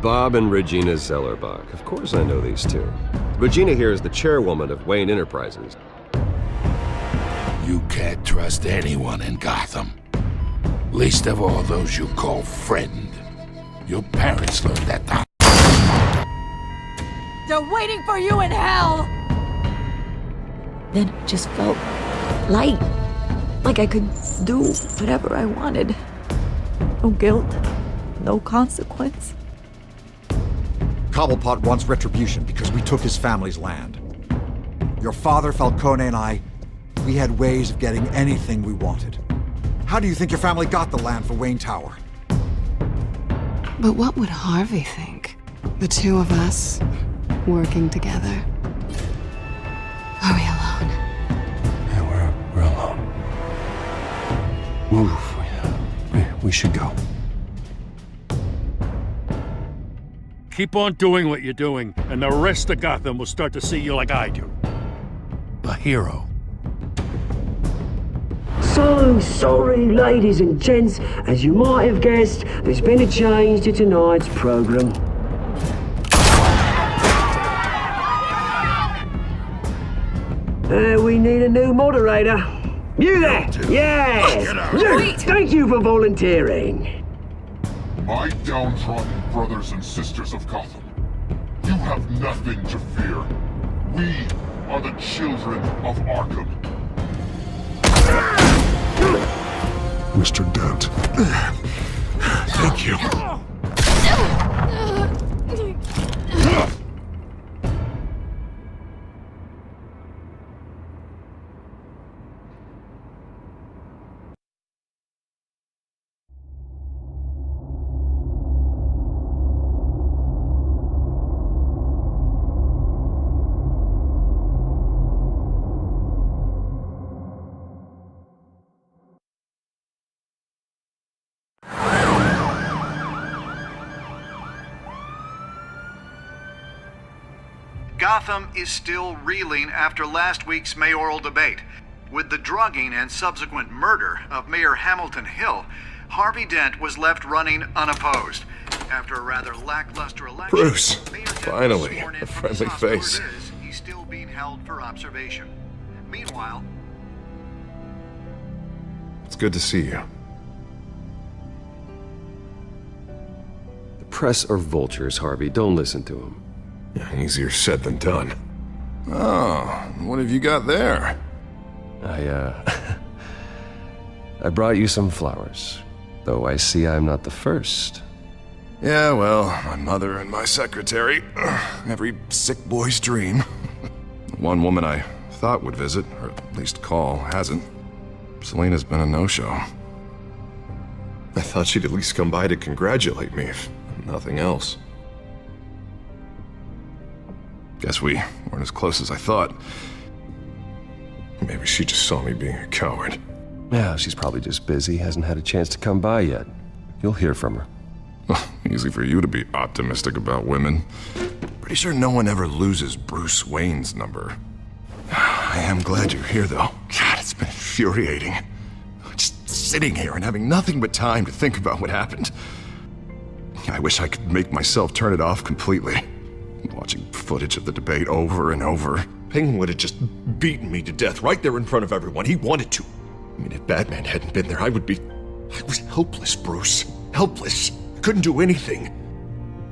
Bob and Regina Zellerbach. Of course I know these two. Regina here is the chairwoman of Wayne Enterprises. You can't trust anyone in Gotham. Least of all those you call friend. Your parents learned that the... They're waiting for you in hell! Then it just felt light. Like I could do whatever I wanted. No guilt, no consequence. Cobblepot wants retribution because we took his family's land. Your father, Falcone, and I, we had ways of getting anything we wanted. How do you think your family got the land for Wayne Tower? But what would Harvey think? The two of us, working together. Are we alone? Yeah, we're alone. Move. We should go. Keep on doing what you're doing, and the rest of Gotham will start to see you like I do. A hero. So sorry, ladies and gents. As you might have guessed, there's been a change to tonight's program. We need a new moderator. You there? Yes! Luke, thank you for volunteering. My downtrodden brothers and sisters of Gotham, you have nothing to fear. We are the Children of Arkham. Mr. Dent. Thank you. Gotham is still reeling after last week's mayoral debate. With the drugging and subsequent murder of Mayor Hamilton Hill, Harvey Dent was left running unopposed. After a rather lackluster election, Bruce, Mayor Dent was finally, sworn in a from friendly his hospital face. bed. He's still being held for observation. Meanwhile, It's good to see you. The press are vultures, Harvey. Don't listen to them. Easier said than done. Oh, what have you got there? I brought you some flowers. Though I see I'm not the first. Yeah, well, my mother and my secretary. Every sick boy's dream. One woman I thought would visit, or at least call, hasn't. Selena's been a no-show. I thought she'd at least come by to congratulate me, if nothing else. Guess we weren't as close as I thought. Maybe she just saw me being a coward. Yeah, she's probably just busy, hasn't had a chance to come by yet. You'll hear from her. Easy for you to be optimistic about women. Pretty sure no one ever loses Bruce Wayne's number. I am glad you're here, though. God, it's been infuriating. Just sitting here and having nothing but time to think about what happened. I wish I could make myself turn it off completely. Watching footage of the debate over and over. Penguin would have just beaten me to death right there in front of everyone. He wanted to. I mean, if Batman hadn't been there, I was helpless, Bruce. Helpless. I couldn't do anything.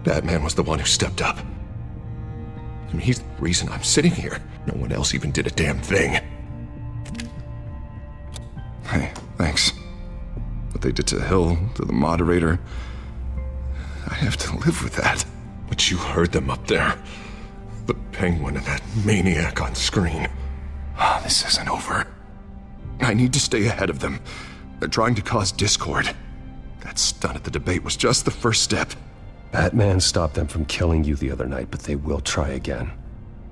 Batman was the one who stepped up. I mean, he's the reason I'm sitting here. No one else even did a damn thing. Hey, thanks. What they did to Hill, to the moderator, I have to live with that. But you heard them up there. The Penguin and that maniac on screen. This isn't over. I need to stay ahead of them. They're trying to cause discord. That stunt at the debate was just the first step. Batman stopped them from killing you the other night, but they will try again.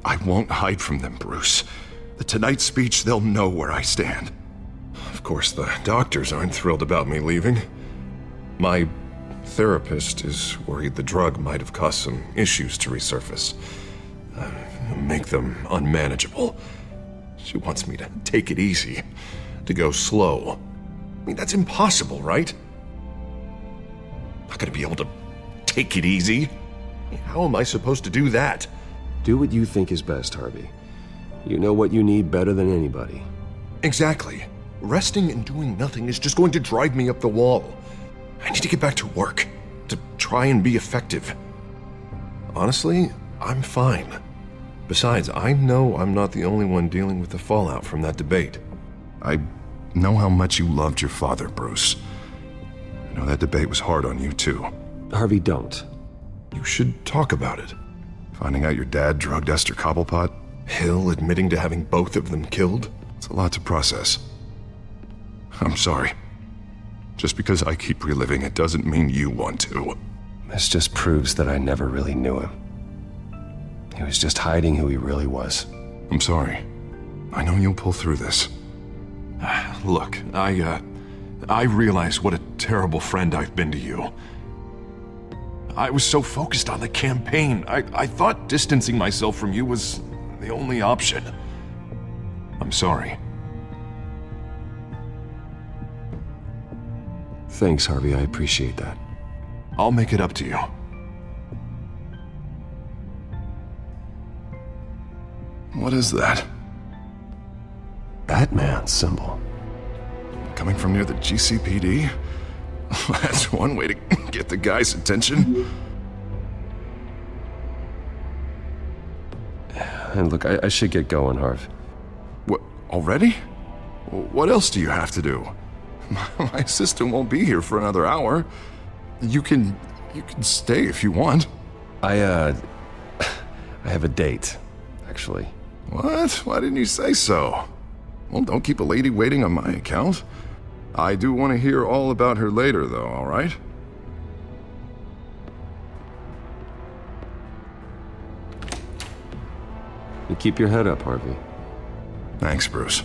I won't hide from them, Bruce. The Tonight speech, they'll know where I stand. Of course, the doctors aren't thrilled about me leaving. My therapist is worried the drug might have caused some issues to resurface. Make them unmanageable. She wants me to take it easy, to go slow. I mean, that's impossible, right? Not gonna be able to take it easy. How am I supposed to do that? Do what you think is best, Harvey. You know what you need better than anybody. Exactly. Resting and doing nothing is just going to drive me up the wall. I need to get back to work, to try and be effective. Honestly, I'm fine. Besides, I know I'm not the only one dealing with the fallout from that debate. I know how much you loved your father, Bruce. I know that debate was hard on you, too. Harvey, don't. You should talk about it. Finding out your dad drugged Esther Cobblepot, Hill admitting to having both of them killed. It's a lot to process. I'm sorry. Just because I keep reliving it doesn't mean you want to. This just proves that I never really knew him. He was just hiding who he really was. I'm sorry. I know you'll pull through this. Look, I realize what a terrible friend I've been to you. I was so focused on the campaign. I thought distancing myself from you was the only option. I'm sorry. Thanks, Harvey. I appreciate that. I'll make it up to you. What is that? Batman symbol. Coming from near the GCPD? That's one way to get the guy's attention. And look, I should get going, Harv. What, already? What else do you have to do? My assistant won't be here for another hour. You can stay if you want. I have a date, actually. What? Why didn't you say so? Well, don't keep a lady waiting on my account. I do want to hear all about her later, though, all right? You keep your head up, Harvey. Thanks, Bruce.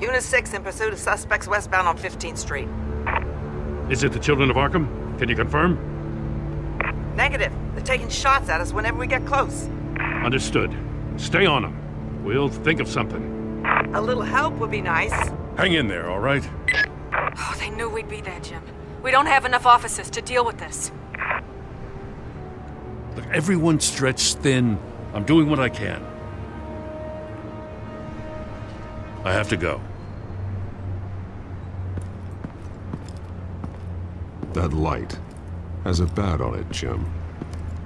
Unit 6 in pursuit of suspects westbound on 15th Street. Is it the Children of Arkham? Can you confirm? Negative. They're taking shots at us whenever we get close. Understood. Stay on them. We'll think of something. A little help would be nice. Hang in there, all right? Oh, they knew we'd be there, Jim. We don't have enough officers to deal with this. Look, everyone's stretched thin. I'm doing what I can. I have to go. That light has a bat on it, Jim.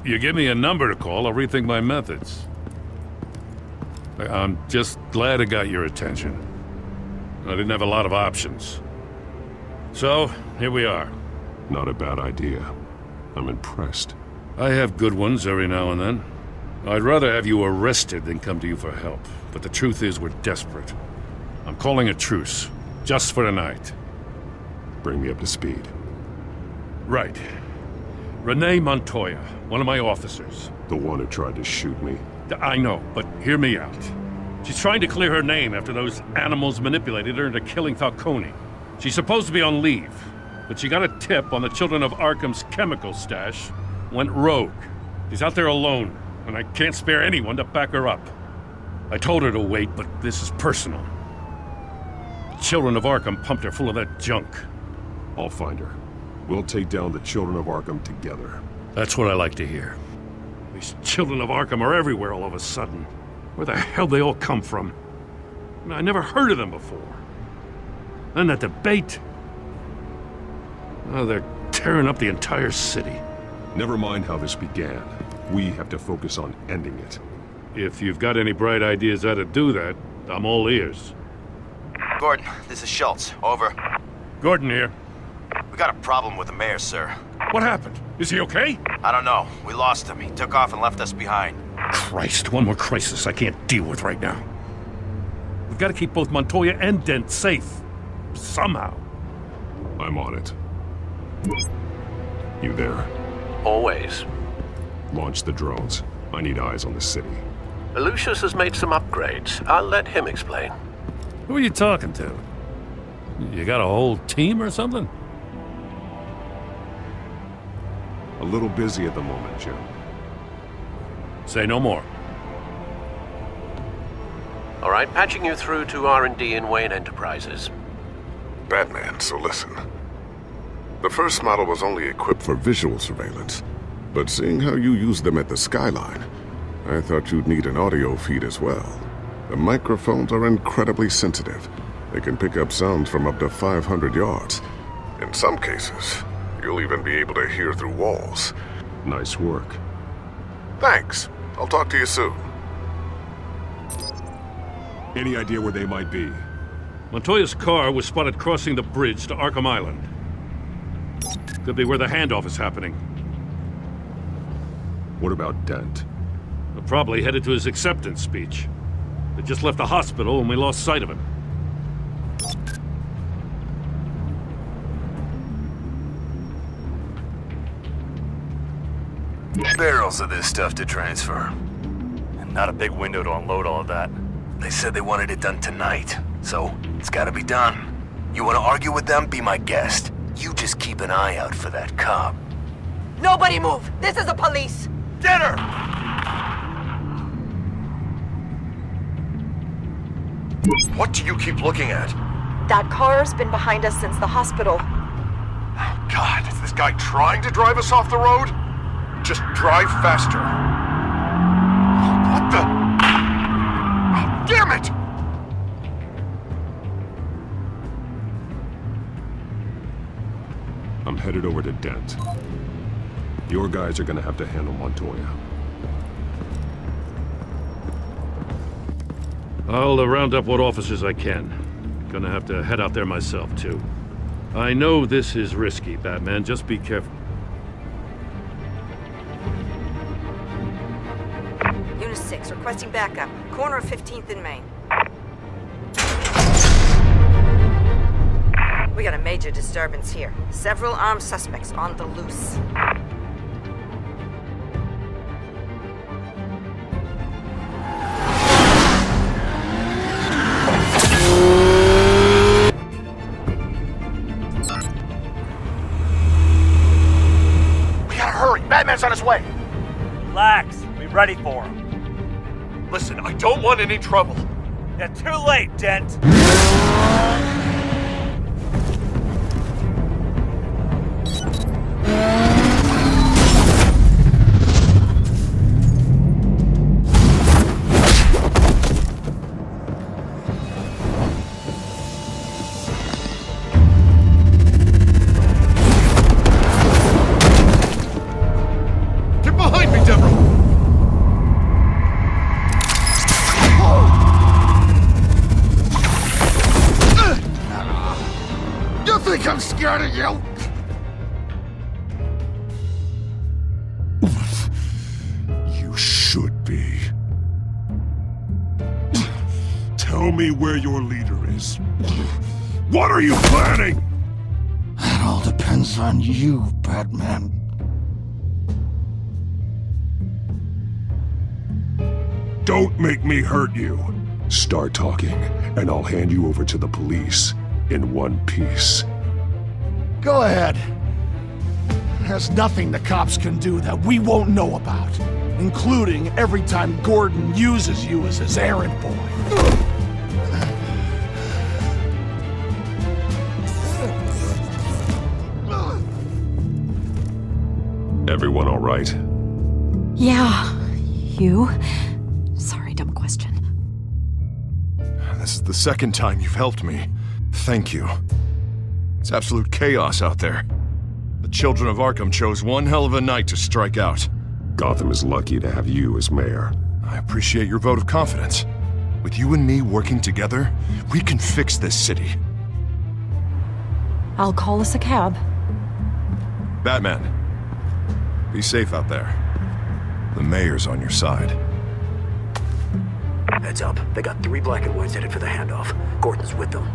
You give me a number to call, I'll rethink my methods. I'm just glad it got your attention. I didn't have a lot of options. So, here we are. Not a bad idea. I'm impressed. I have good ones every now and then. I'd rather have you arrested than come to you for help. But the truth is, we're desperate. I'm calling a truce, just for tonight. Bring me up to speed. Right. Renee Montoya, one of my officers. The one who tried to shoot me. I know, but hear me out. She's trying to clear her name after those animals manipulated her into killing Falcone. She's supposed to be on leave, but she got a tip on the Children of Arkham's chemical stash, went rogue. She's out there alone, and I can't spare anyone to back her up. I told her to wait, but this is personal. The Children of Arkham pumped her full of that junk. I'll find her. We'll take down the Children of Arkham together. That's what I like to hear. These Children of Arkham are everywhere all of a sudden. Where the hell they all come from? I never heard of them before. Then that debate. Oh, they're tearing up the entire city. Never mind how this began. We have to focus on ending it. If you've got any bright ideas how to do that, I'm all ears. Gordon, this is Schultz. Over. Gordon here. We got a problem with the mayor, sir. What happened? Is he okay? I don't know. We lost him. He took off and left us behind. Christ, one more crisis I can't deal with right now. We've got to keep both Montoya and Dent safe. Somehow. I'm on it. You there? Always. Launch the drones. I need eyes on the city. Lucius has made some upgrades. I'll let him explain. Who are you talking to? You got a whole team or something? A little busy at the moment, Jim. Say no more. All right, patching you through to R&D in Wayne Enterprises. Batman, so listen. The first model was only equipped for visual surveillance, but seeing how you use them at the Skyline, I thought you'd need an audio feed as well. The microphones are incredibly sensitive. They can pick up sounds from up to 500 yards. In some cases, you'll even be able to hear through walls. Nice work. Thanks. I'll talk to you soon. Any idea where they might be? Montoya's car was spotted crossing the bridge to Arkham Island. Could be where the handoff is happening. What about Dent? They're probably headed to his acceptance speech. They just left the hospital and we lost sight of him. Barrels of this stuff to transfer. And not a big window to unload all of that. They said they wanted it done tonight, so it's gotta be done. You wanna argue with them? Be my guest. You just keep an eye out for that cop. Nobody move! This is the police! Get her! What do you keep looking at? That car's been behind us since the hospital. God, is this guy trying to drive us off the road? Just drive faster. What the? Oh, damn it! I'm headed over to Dent. Your guys are gonna have to handle Montoya. I'll round up what officers I can. Gonna have to head out there myself, too. I know this is risky, Batman. Just be careful. Unit 6, requesting backup. Corner of 15th and Main. We got a major disturbance here. Several armed suspects on the loose. We gotta hurry! Batman's on his way! Relax. Be ready for him. Listen, I don't want any trouble. You're too late, Dent. Get behind me, Deborah! You think I'm scared of you? You should be. Tell me where your leader is. What are you planning? That all depends on you, Batman. Don't make me hurt you. Start talking, and I'll hand you over to the police in one piece. Go ahead. There's nothing the cops can do that we won't know about, including every time Gordon uses you as his errand boy. Everyone all right? Yeah. You? Sorry, dumb question. This is the second time you've helped me. Thank you. It's absolute chaos out there. The Children of Arkham chose one hell of a night to strike out. Gotham is lucky to have you as mayor. I appreciate your vote of confidence. With you and me working together, we can fix this city. I'll call us a cab. Batman, be safe out there. The mayor's on your side. Heads up. They got 3 black and whites headed for the handoff. Gordon's with them.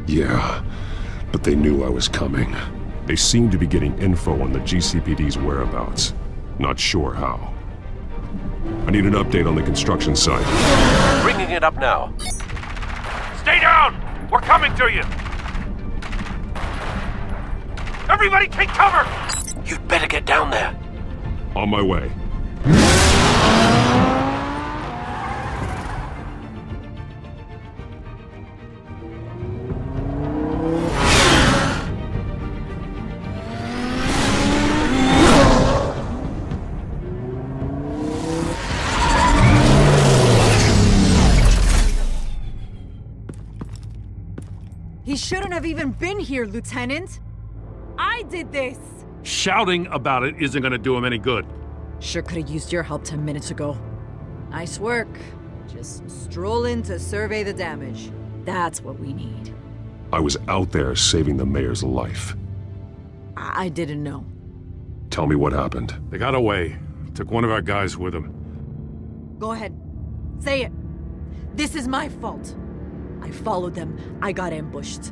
Yeah, but they knew I was coming. They seemed to be getting info on the GCPD's whereabouts. Not sure how. I need an update on the construction site. Bringing it up now. Stay down! We're coming to you! Everybody take cover! You'd better get down there. On my way. He shouldn't have even been here, Lieutenant. I did this. Shouting about it isn't gonna do him any good. Sure could have used your help 10 minutes ago. Nice work. Just stroll in to survey the damage. That's what we need. I was out there saving the mayor's life. I didn't know. Tell me what happened. They got away. Took one of our guys with them. Go ahead. Say it. This is my fault. I followed them. I got ambushed.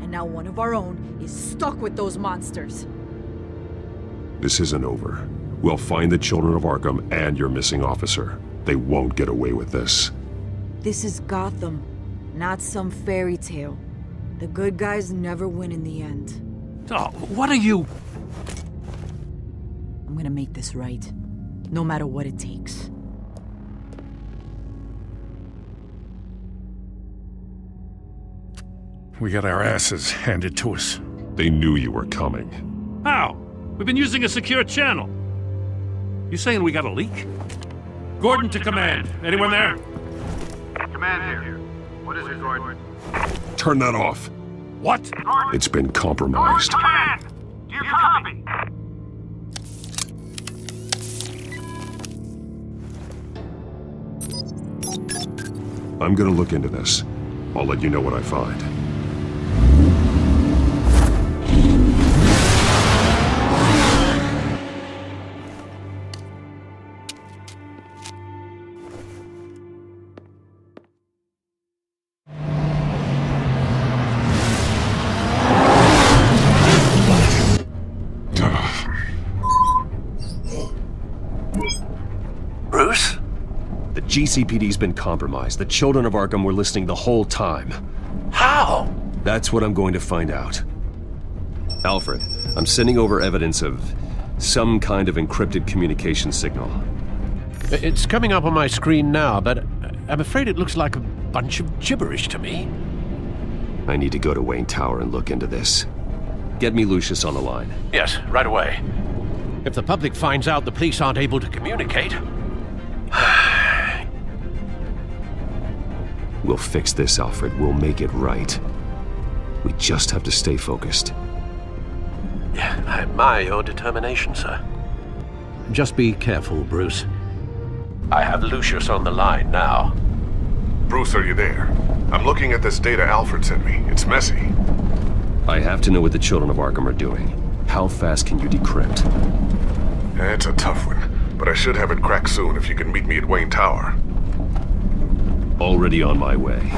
And now one of our own is stuck with those monsters. This isn't over. We'll find the Children of Arkham and your missing officer. They won't get away with this. This is Gotham, not some fairy tale. The good guys never win in the end. Oh, what are you? I'm gonna make this right, no matter what it takes. We got our asses handed to us. They knew you were coming. How? We've been using a secure channel. You saying we got a leak? Gordon to command. Anyone there? Command here. What is it, Gordon? Turn that off. What? It's been compromised. Command! Do you copy? I'm gonna look into this. I'll let you know what I find. Bruce? The GCPD's been compromised. The Children of Arkham were listening the whole time. How? That's what I'm going to find out. Alfred, I'm sending over evidence of some kind of encrypted communication signal. It's coming up on my screen now, but I'm afraid it looks like a bunch of gibberish to me. I need to go to Wayne Tower and look into this. Get me Lucius on the line. Yes, right away. If the public finds out the police aren't able to communicate... We'll fix this, Alfred. We'll make it right. We just have to stay focused. Yeah, I admire your determination, sir. Just be careful, Bruce. I have Lucius on the line now. Bruce, are you there? I'm looking at this data Alfred sent me. It's messy. I have to know what the Children of Arkham are doing. How fast can you decrypt? It's a tough one, but I should have it cracked soon if you can meet me at Wayne Tower. Already on my way.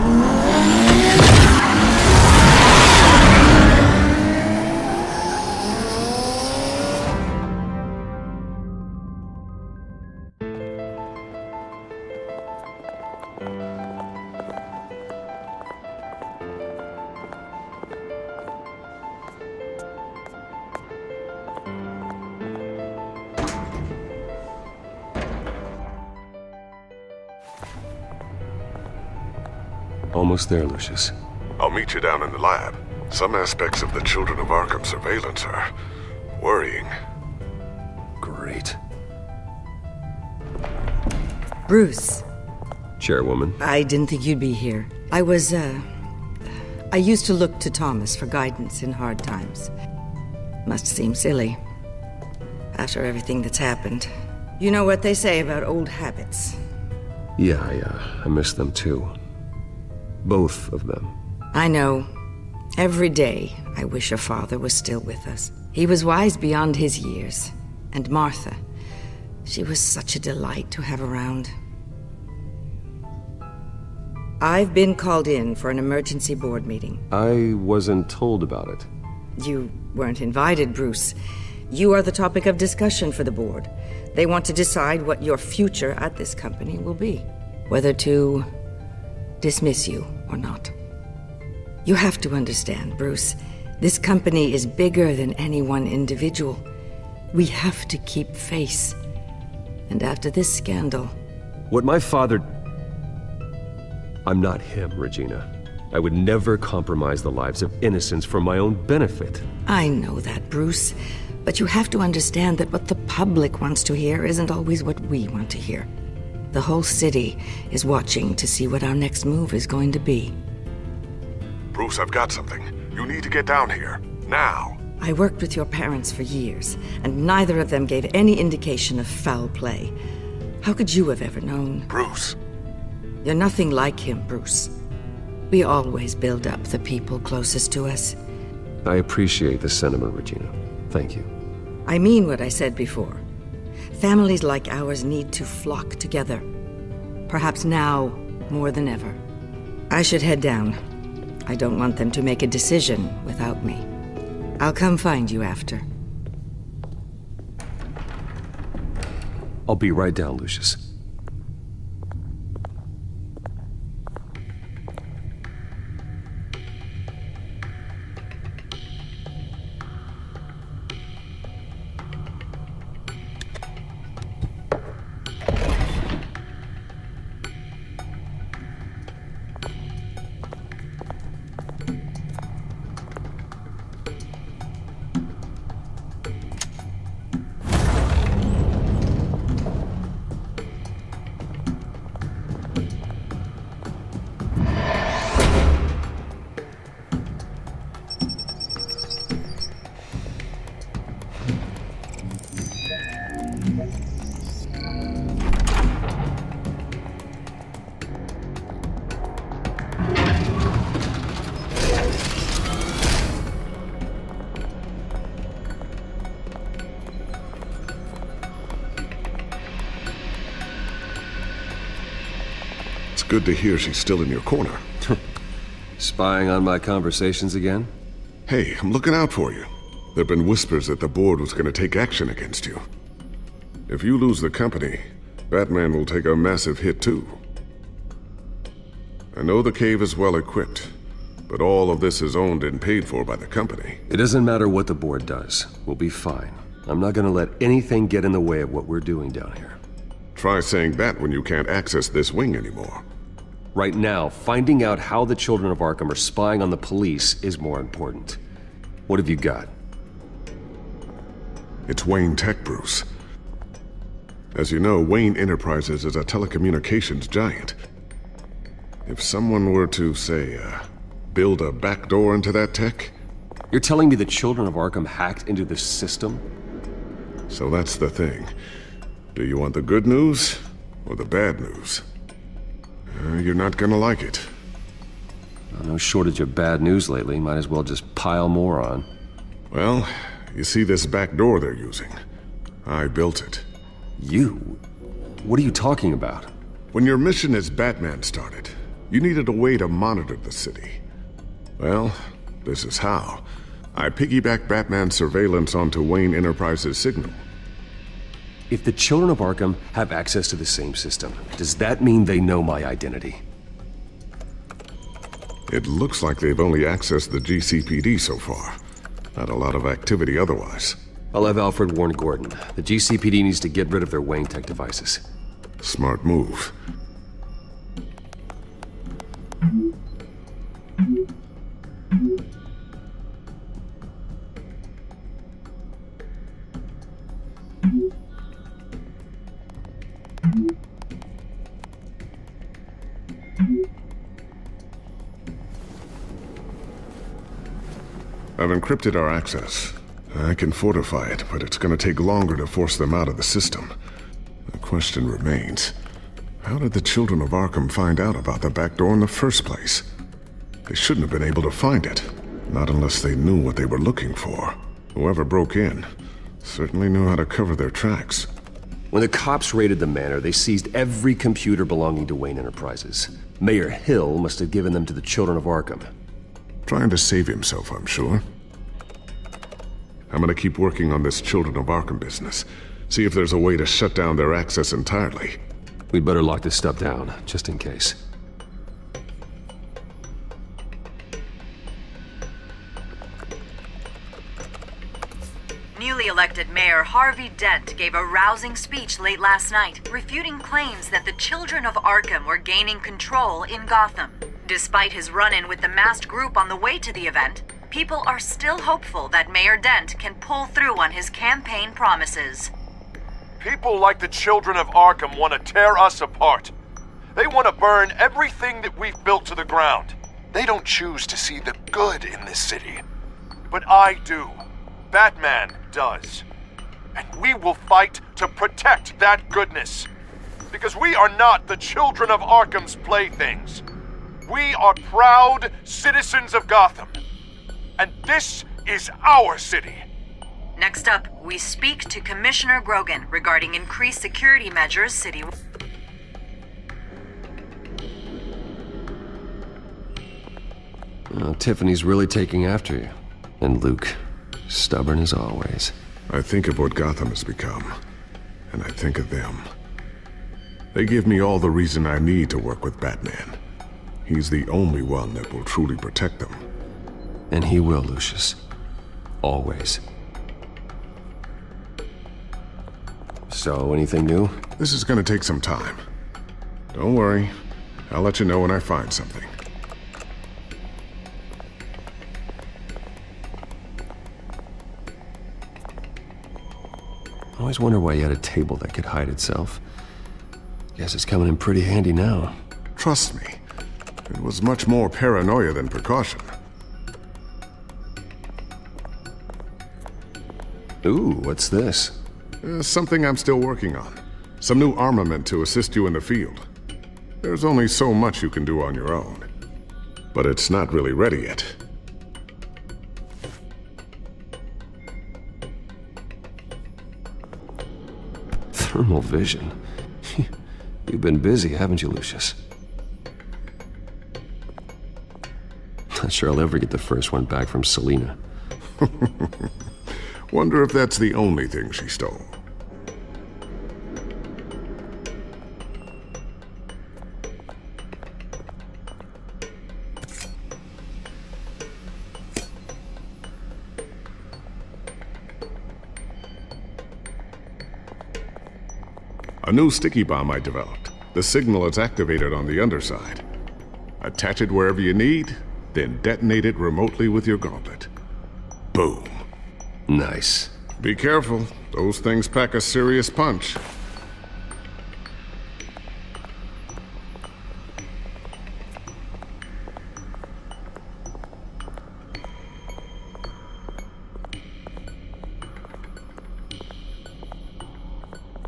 Almost there, Lucius. I'll meet you down in the lab. Some aspects of the Children of Arkham surveillance are worrying. Great. Bruce. Chairwoman. I didn't think you'd be here. I used to look to Thomas for guidance in hard times. Must seem silly. After everything that's happened. You know what they say about old habits. Yeah, I miss them too. Both of them. I know. Every day, I wish your father was still with us. He was wise beyond his years. And Martha, she was such a delight to have around. I've been called in for an emergency board meeting. I wasn't told about it. You weren't invited, Bruce. You are the topic of discussion for the board. They want to decide what your future at this company will be. Whether to dismiss you or not. You have to understand, Bruce. This company is bigger than any one individual. We have to keep face. And after this scandal... What my father... I'm not him, Regina. I would never compromise the lives of innocents for my own benefit. I know that, Bruce. But you have to understand that what the public wants to hear isn't always what we want to hear. The whole city is watching to see what our next move is going to be. Bruce, I've got something. You need to get down here. Now. I worked with your parents for years, and neither of them gave any indication of foul play. How could you have ever known? Bruce. You're nothing like him, Bruce. We always build up the people closest to us. I appreciate the sentiment, Regina. Thank you. I mean what I said before. Families like ours need to flock together. Perhaps now more than ever. I should head down. I don't want them to make a decision without me. I'll come find you after. I'll be right down, Lucius. Good to hear she's still in your corner. Spying on my conversations again? Hey, I'm looking out for you. There've been whispers that the board was going to take action against you. If you lose the company, Batman will take a massive hit too. I know the cave is well equipped, but all of this is owned and paid for by the company. It doesn't matter what the board does. We'll be fine. I'm not going to let anything get in the way of what we're doing down here. Try saying that when you can't access this wing anymore. Right now, finding out how the Children of Arkham are spying on the police is more important. What have you got? It's Wayne Tech, Bruce. As you know, Wayne Enterprises is a telecommunications giant. If someone were to, say, build a backdoor into that tech... You're telling me the Children of Arkham hacked into this system? So that's the thing. Do you want the good news or the bad news? You're not gonna like it. No shortage of bad news lately. Might as well just pile more on. Well, you see this back door they're using? I built it. You? What are you talking about? When your mission as Batman started, you needed a way to monitor the city. Well, this is how. I piggybacked Batman's surveillance onto Wayne Enterprises' signal. If the Children of Arkham have access to the same system, does that mean they know my identity? It looks like they've only accessed the GCPD so far. Not a lot of activity otherwise. I'll have Alfred warn Gordon. The GCPD needs to get rid of their Wayne Tech devices. Smart move. I've encrypted our access. I can fortify it, but it's gonna take longer to force them out of the system. The question remains, how did the Children of Arkham find out about the back door in the first place? They shouldn't have been able to find it, not unless they knew what they were looking for. Whoever broke in certainly knew how to cover their tracks. When the cops raided the manor, they seized every computer belonging to Wayne Enterprises. Mayor Hill must have given them to the Children of Arkham. Trying to save himself, I'm sure. I'm gonna keep working on this Children of Arkham business. See if there's a way to shut down their access entirely. We'd better lock this stuff down, just in case. Newly elected Mayor Harvey Dent gave a rousing speech late last night, refuting claims that the Children of Arkham were gaining control in Gotham. Despite his run-in with the masked group on the way to the event, people are still hopeful that Mayor Dent can pull through on his campaign promises. People like the Children of Arkham want to tear us apart. They want to burn everything that we've built to the ground. They don't choose to see the good in this city. But I do. Batman does. And we will fight to protect that goodness. Because we are not the Children of Arkham's playthings. We are proud citizens of Gotham. And this is our city. Next up, we speak to Commissioner Grogan regarding increased security measures citywide. Well, Tiffany's really taking after you. And Luke, stubborn as always. I think of what Gotham has become, and I think of them. They give me all the reason I need to work with Batman. He's the only one that will truly protect them. And he will, Lucius. Always. So, anything new? This is gonna take some time. Don't worry. I'll let you know when I find something. I always wonder why you had a table that could hide itself. Guess it's coming in pretty handy now. Trust me, it was much more paranoia than precaution. Ooh, what's this? Something I'm still working on. Some new armament to assist you in the field. There's only so much you can do on your own. But it's not really ready yet. Thermal vision. You've been busy, haven't you, Lucius? Not sure I'll ever get the first one back from Selina. Wonder if that's the only thing she stole. A new sticky bomb I developed. The signal is activated on the underside. Attach it wherever you need, then detonate it remotely with your gauntlet. Boom. Nice. Be careful. Those things pack a serious punch.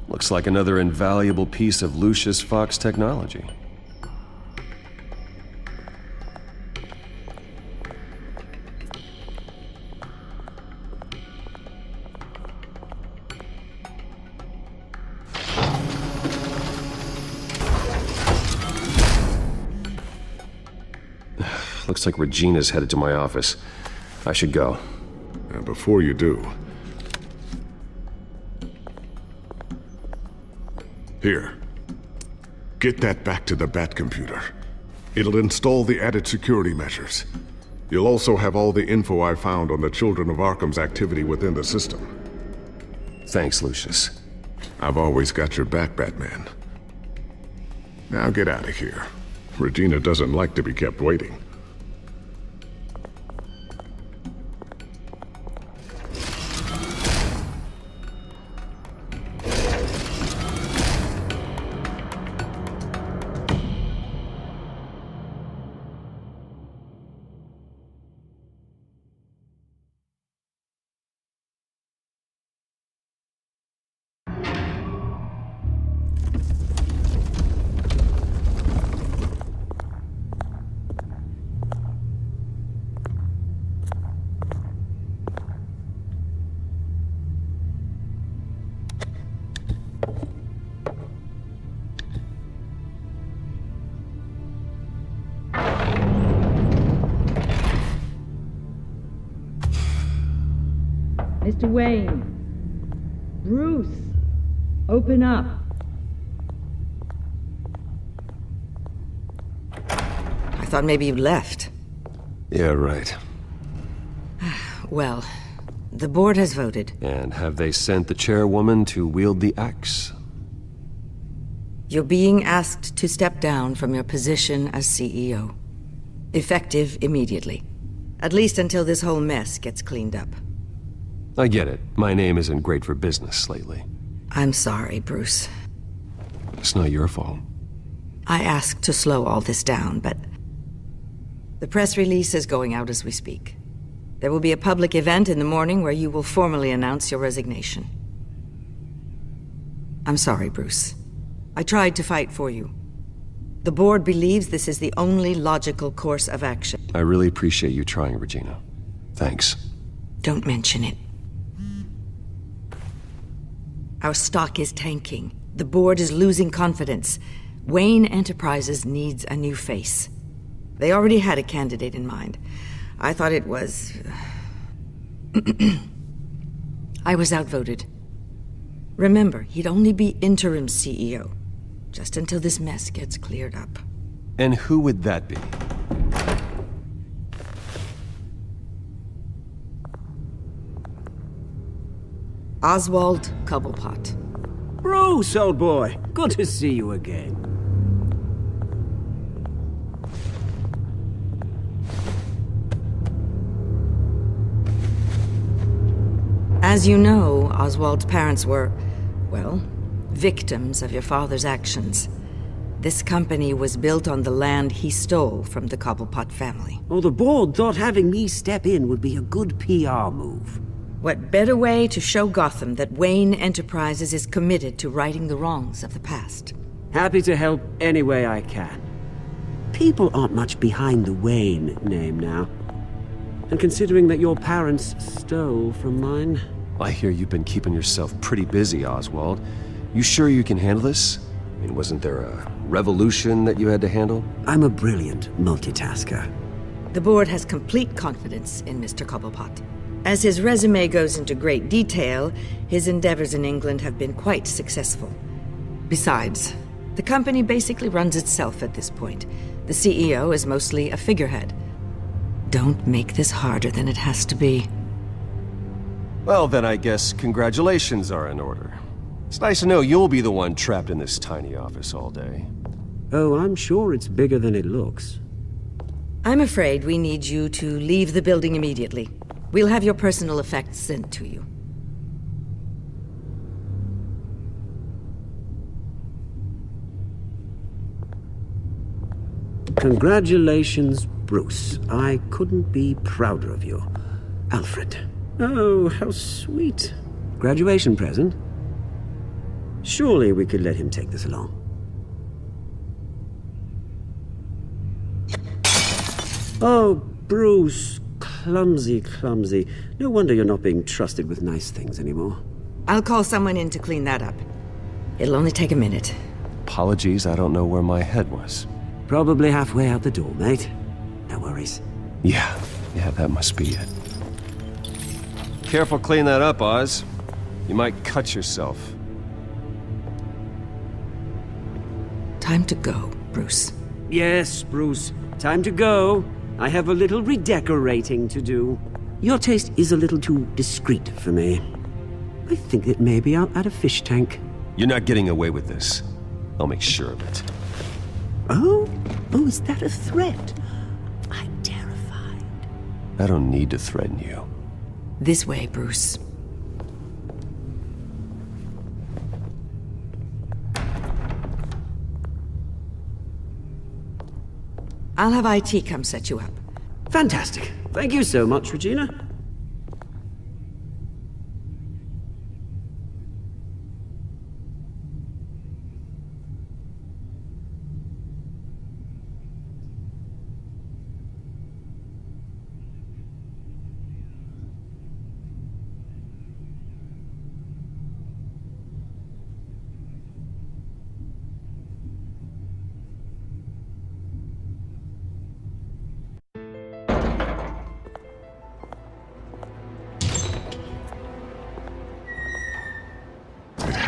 Looks like another invaluable piece of Lucius Fox technology. Looks like Regina's headed to my office. I should go. And before you do... Here. Get that back to the Bat computer. It'll install the added security measures. You'll also have all the info I found on the Children of Arkham's activity within the system. Thanks, Lucius. I've always got your back, Batman. Now get out of here. Regina doesn't like to be kept waiting. Mr. Wayne. Bruce. Open up. I thought maybe you left. Yeah, right. Well, the board has voted. And have they sent the chairwoman to wield the axe? You're being asked to step down from your position as CEO. Effective immediately. At least until this whole mess gets cleaned up. I get it. My name isn't great for business lately. I'm sorry, Bruce. It's not your fault. I asked to slow all this down, but the press release is going out as we speak. There will be a public event in the morning where you will formally announce your resignation. I'm sorry, Bruce. I tried to fight for you. The board believes this is the only logical course of action. I really appreciate you trying, Regina. Thanks. Don't mention it. Our stock is tanking. The board is losing confidence. Wayne Enterprises needs a new face. They already had a candidate in mind. I thought it was... I was outvoted. Remember, he'd only be interim CEO, just until this mess gets cleared up. And who would that be? Oswald Cobblepot. Bruce, old boy. Good to see you again. As you know, Oswald's parents were, well, victims of your father's actions. This company was built on the land he stole from the Cobblepot family. Oh, the board thought having me step in would be a good PR move. What better way to show Gotham that Wayne Enterprises is committed to righting the wrongs of the past? Happy to help any way I can. People aren't much behind the Wayne name now. And considering that your parents stole from mine... I hear you've been keeping yourself pretty busy, Oswald. You sure you can handle this? I mean, wasn't there a revolution that you had to handle? I'm a brilliant multitasker. The board has complete confidence in Mr. Cobblepot. As his resume goes into great detail, his endeavors in England have been quite successful. Besides, the company basically runs itself at this point. The CEO is mostly a figurehead. Don't make this harder than it has to be. Well, then I guess congratulations are in order. It's nice to know you'll be the one trapped in this tiny office all day. Oh, I'm sure it's bigger than it looks. I'm afraid we need you to leave the building immediately. We'll have your personal effects sent to you. Congratulations, Bruce. I couldn't be prouder of you. Alfred. Oh, how sweet. Graduation present? Surely we could let him take this along. Oh, Bruce. Clumsy, clumsy. No wonder you're not being trusted with nice things anymore. I'll call someone in to clean that up. It'll only take a minute. Apologies, I don't know where my head was. Probably halfway out the door, mate. No worries. Yeah, that must be it. Careful clean that up, Oz. You might cut yourself. Time to go, Bruce. Yes, Bruce. Time to go. I have a little redecorating to do. Your taste is a little too discreet for me. I think that maybe I'll add a fish tank. You're not getting away with this. I'll make sure of it. Oh? Oh, is that a threat? I'm terrified. I don't need to threaten you. This way, Bruce. I'll have IT come set you up. Fantastic. Thank you so much, Regina.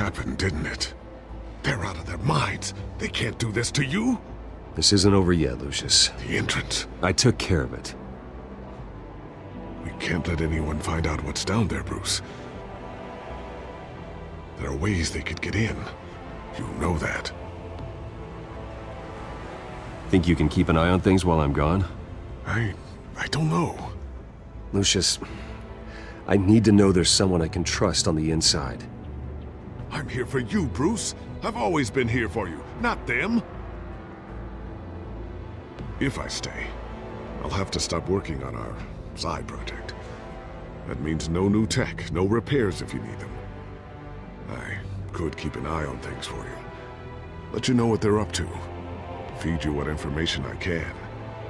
happened, didn't it? They're out of their minds. They can't do this to you. This isn't over yet, Lucius. The entrance. I took care of it. We can't let anyone find out what's down there, Bruce. There are ways they could get in. You know that. Think you can keep an eye on things while I'm gone? I don't know. Lucius, I need to know there's someone I can trust on the inside. I'm here for you, Bruce. I've always been here for you, not them. If I stay, I'll have to stop working on our side project. That means no new tech, no repairs if you need them. I could keep an eye on things for you. Let you know what they're up to. Feed you what information I can.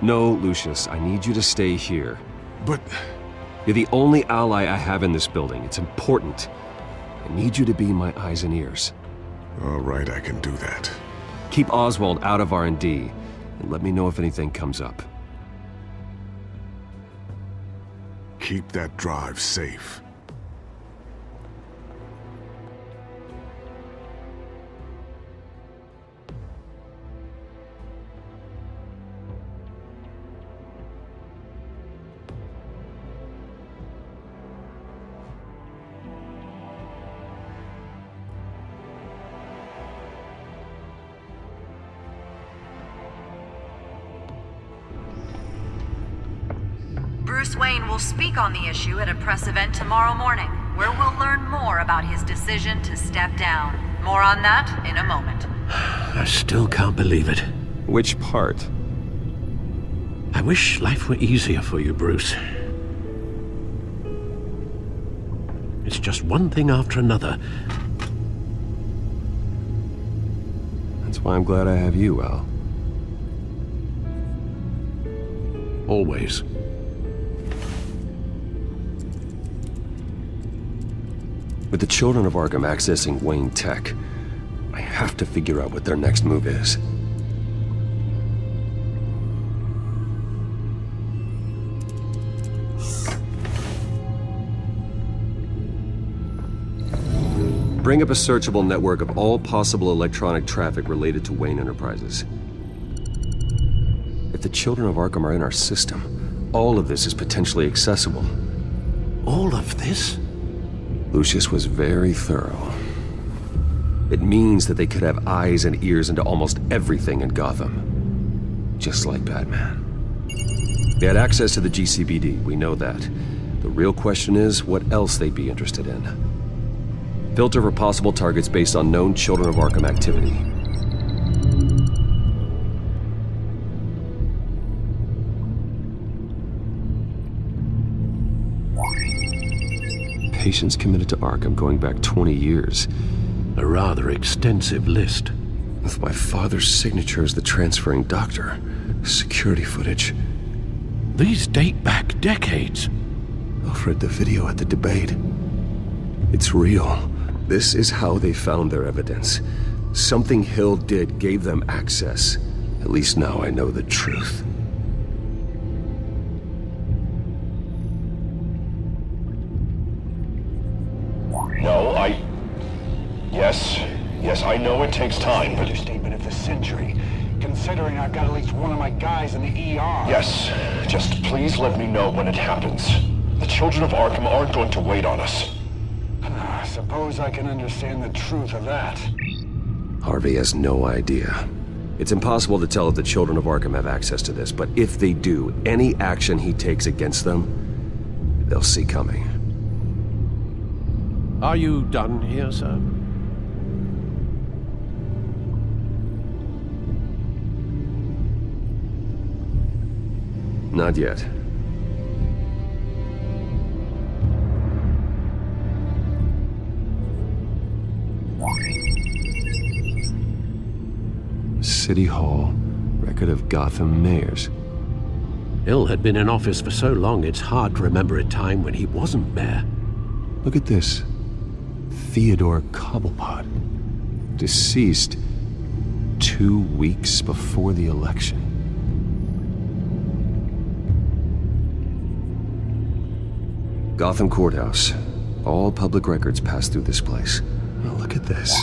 No, Lucius, I need you to stay here. But... You're the only ally I have in this building. It's important. I need you to be my eyes and ears. All right, I can do that. Keep Oswald out of R&D, and let me know if anything comes up. Keep that drive safe. Bruce Wayne will speak on the issue at a press event tomorrow morning, where we'll learn more about his decision to step down. More on that in a moment. I still can't believe it. Which part? I wish life were easier for you, Bruce. It's just one thing after another. That's why I'm glad I have you, Al. Always. With the Children of Arkham accessing Wayne Tech, I have to figure out what their next move is. Bring up a searchable network of all possible electronic traffic related to Wayne Enterprises. If the Children of Arkham are in our system, all of this is potentially accessible. All of this? Lucius was very thorough. It means that they could have eyes and ears into almost everything in Gotham. Just like Batman. They had access to the GCPD, we know that. The real question is what else they'd be interested in. Filter for possible targets based on known Children of Arkham activity. Patients committed to Arkham going back 20 years. A rather extensive list. With my father's signature as the transferring doctor. Security footage. These date back decades. Alfred, the video at the debate. It's real. This is how they found their evidence. Something Hill did gave them access. At least now I know the truth. No, Yes, I know it takes time, but... Understatement of the century, considering I've got at least one of my guys in the ER. Yes, just please let me know when it happens. The Children of Arkham aren't going to wait on us. I suppose I can understand the truth of that. Harvey has no idea. It's impossible to tell if the Children of Arkham have access to this, but if they do, any action he takes against them, they'll see coming. Are you done here, sir? Not yet. City Hall, record of Gotham mayors. Hill had been in office for so long, it's hard to remember a time when he wasn't mayor. Look at this. Theodore Cobblepot. Deceased 2 weeks before the election. Gotham Courthouse. All public records pass through this place. Oh, look at this.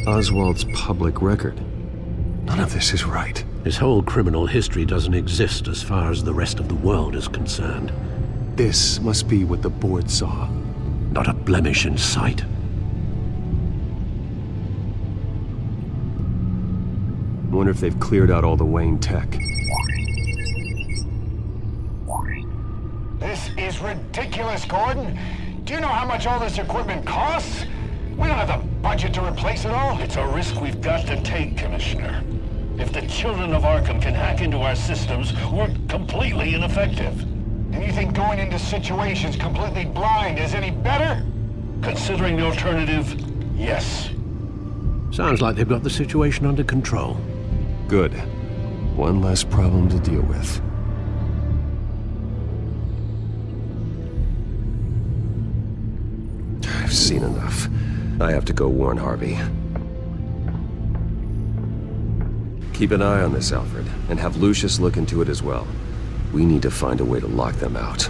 Oswald's public record. None of this is right. His whole criminal history doesn't exist as far as the rest of the world is concerned. This must be what the board saw. Not a blemish in sight. Wonder if they've cleared out all the Wayne tech. This is ridiculous, Gordon. Do you know how much all this equipment costs? We don't have the budget to replace it all. It's a risk we've got to take, Commissioner. If the Children of Arkham can hack into our systems, we're completely ineffective. And you think going into situations completely blind is any better? Considering the alternative, yes. Sounds like they've got the situation under control. Good. One less problem to deal with. I've seen enough. I have to go warn Harvey. Keep an eye on this, Alfred, and have Lucius look into it as well. We need to find a way to lock them out.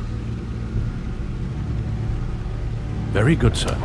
Very good, sir.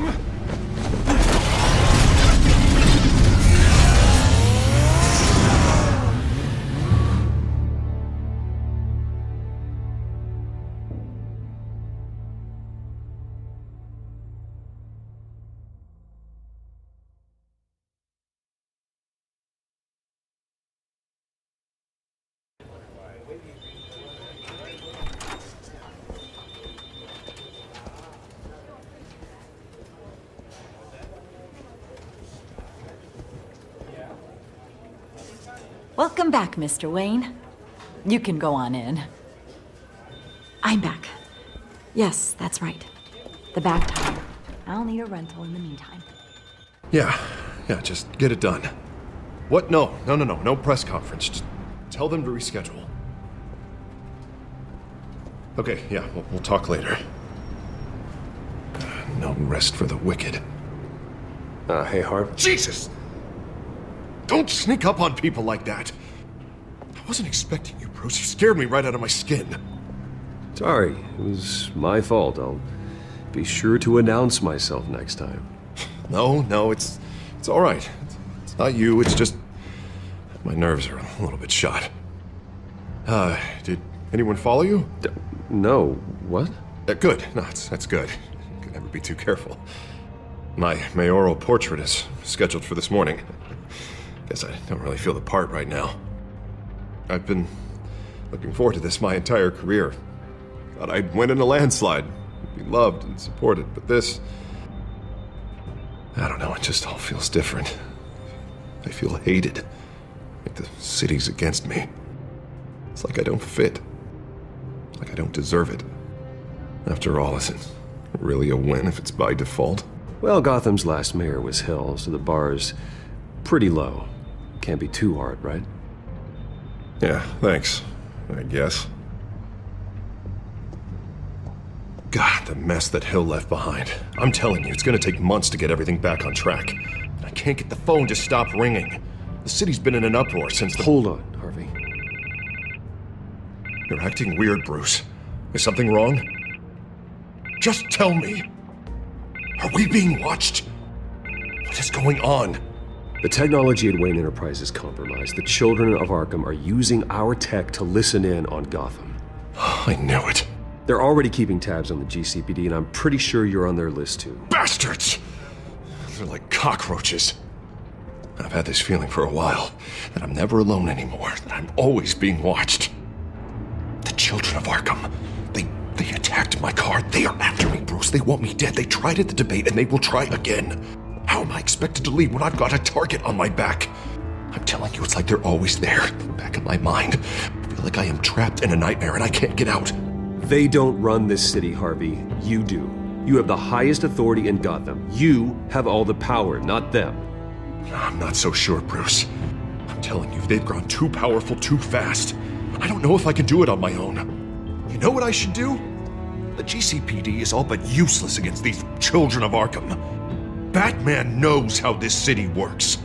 Welcome back, Mr. Wayne. You can go on in. I'm back. Yes, that's right. The back tire. I'll need a rental in the meantime. Yeah, just get it done. What? No press conference. Just tell them to reschedule. Okay, yeah, we'll talk later. No rest for the wicked. Hey, Harv. Jesus! Don't sneak up on people like that. I wasn't expecting you, Bruce. You scared me right out of my skin. Sorry, it was my fault. I'll be sure to announce myself next time. No, it's all right. It's not you, it's just my nerves are a little bit shot. Did anyone follow you? No. What? Good. No, that's good. You can never be too careful. My mayoral portrait is scheduled for this morning. Guess I don't really feel the part right now. I've been looking forward to this my entire career. Thought I'd win in a landslide, be loved and supported, but this... I don't know, it just all feels different. I feel hated. Like the city's against me. It's like I don't fit. Like I don't deserve it. After all, is it really a win if it's by default? Well, Gotham's last mayor was Hill, so the bar's pretty low. Can't be too hard, right? Yeah, thanks. I guess. God, the mess that Hill left behind. I'm telling you, it's gonna take months to get everything back on track. I can't get the phone to stop ringing. The city's been in an uproar since the... Hold on, Harvey. You're acting weird, Bruce. Is something wrong? Just tell me. Are we being watched? What is going on? The technology at Wayne Enterprise is compromised. The Children of Arkham are using our tech to listen in on Gotham. I knew it. They're already keeping tabs on the GCPD, and I'm pretty sure you're on their list too. Bastards! They're like cockroaches. I've had this feeling for a while, that I'm never alone anymore, that I'm always being watched. The Children of Arkham, they attacked my car. They are after me, Bruce. They want me dead. They tried at the debate, and they will try again. How am I expected to leave when I've got a target on my back? I'm telling you, it's like they're always there, back in my mind. I feel like I am trapped in a nightmare and I can't get out. They don't run this city, Harvey. You do. You have the highest authority in Gotham. You have all the power, not them. I'm not so sure, Bruce. I'm telling you, they've grown too powerful too fast. I don't know if I can do it on my own. You know what I should do? The GCPD is all but useless against these Children of Arkham. Batman knows how this city works.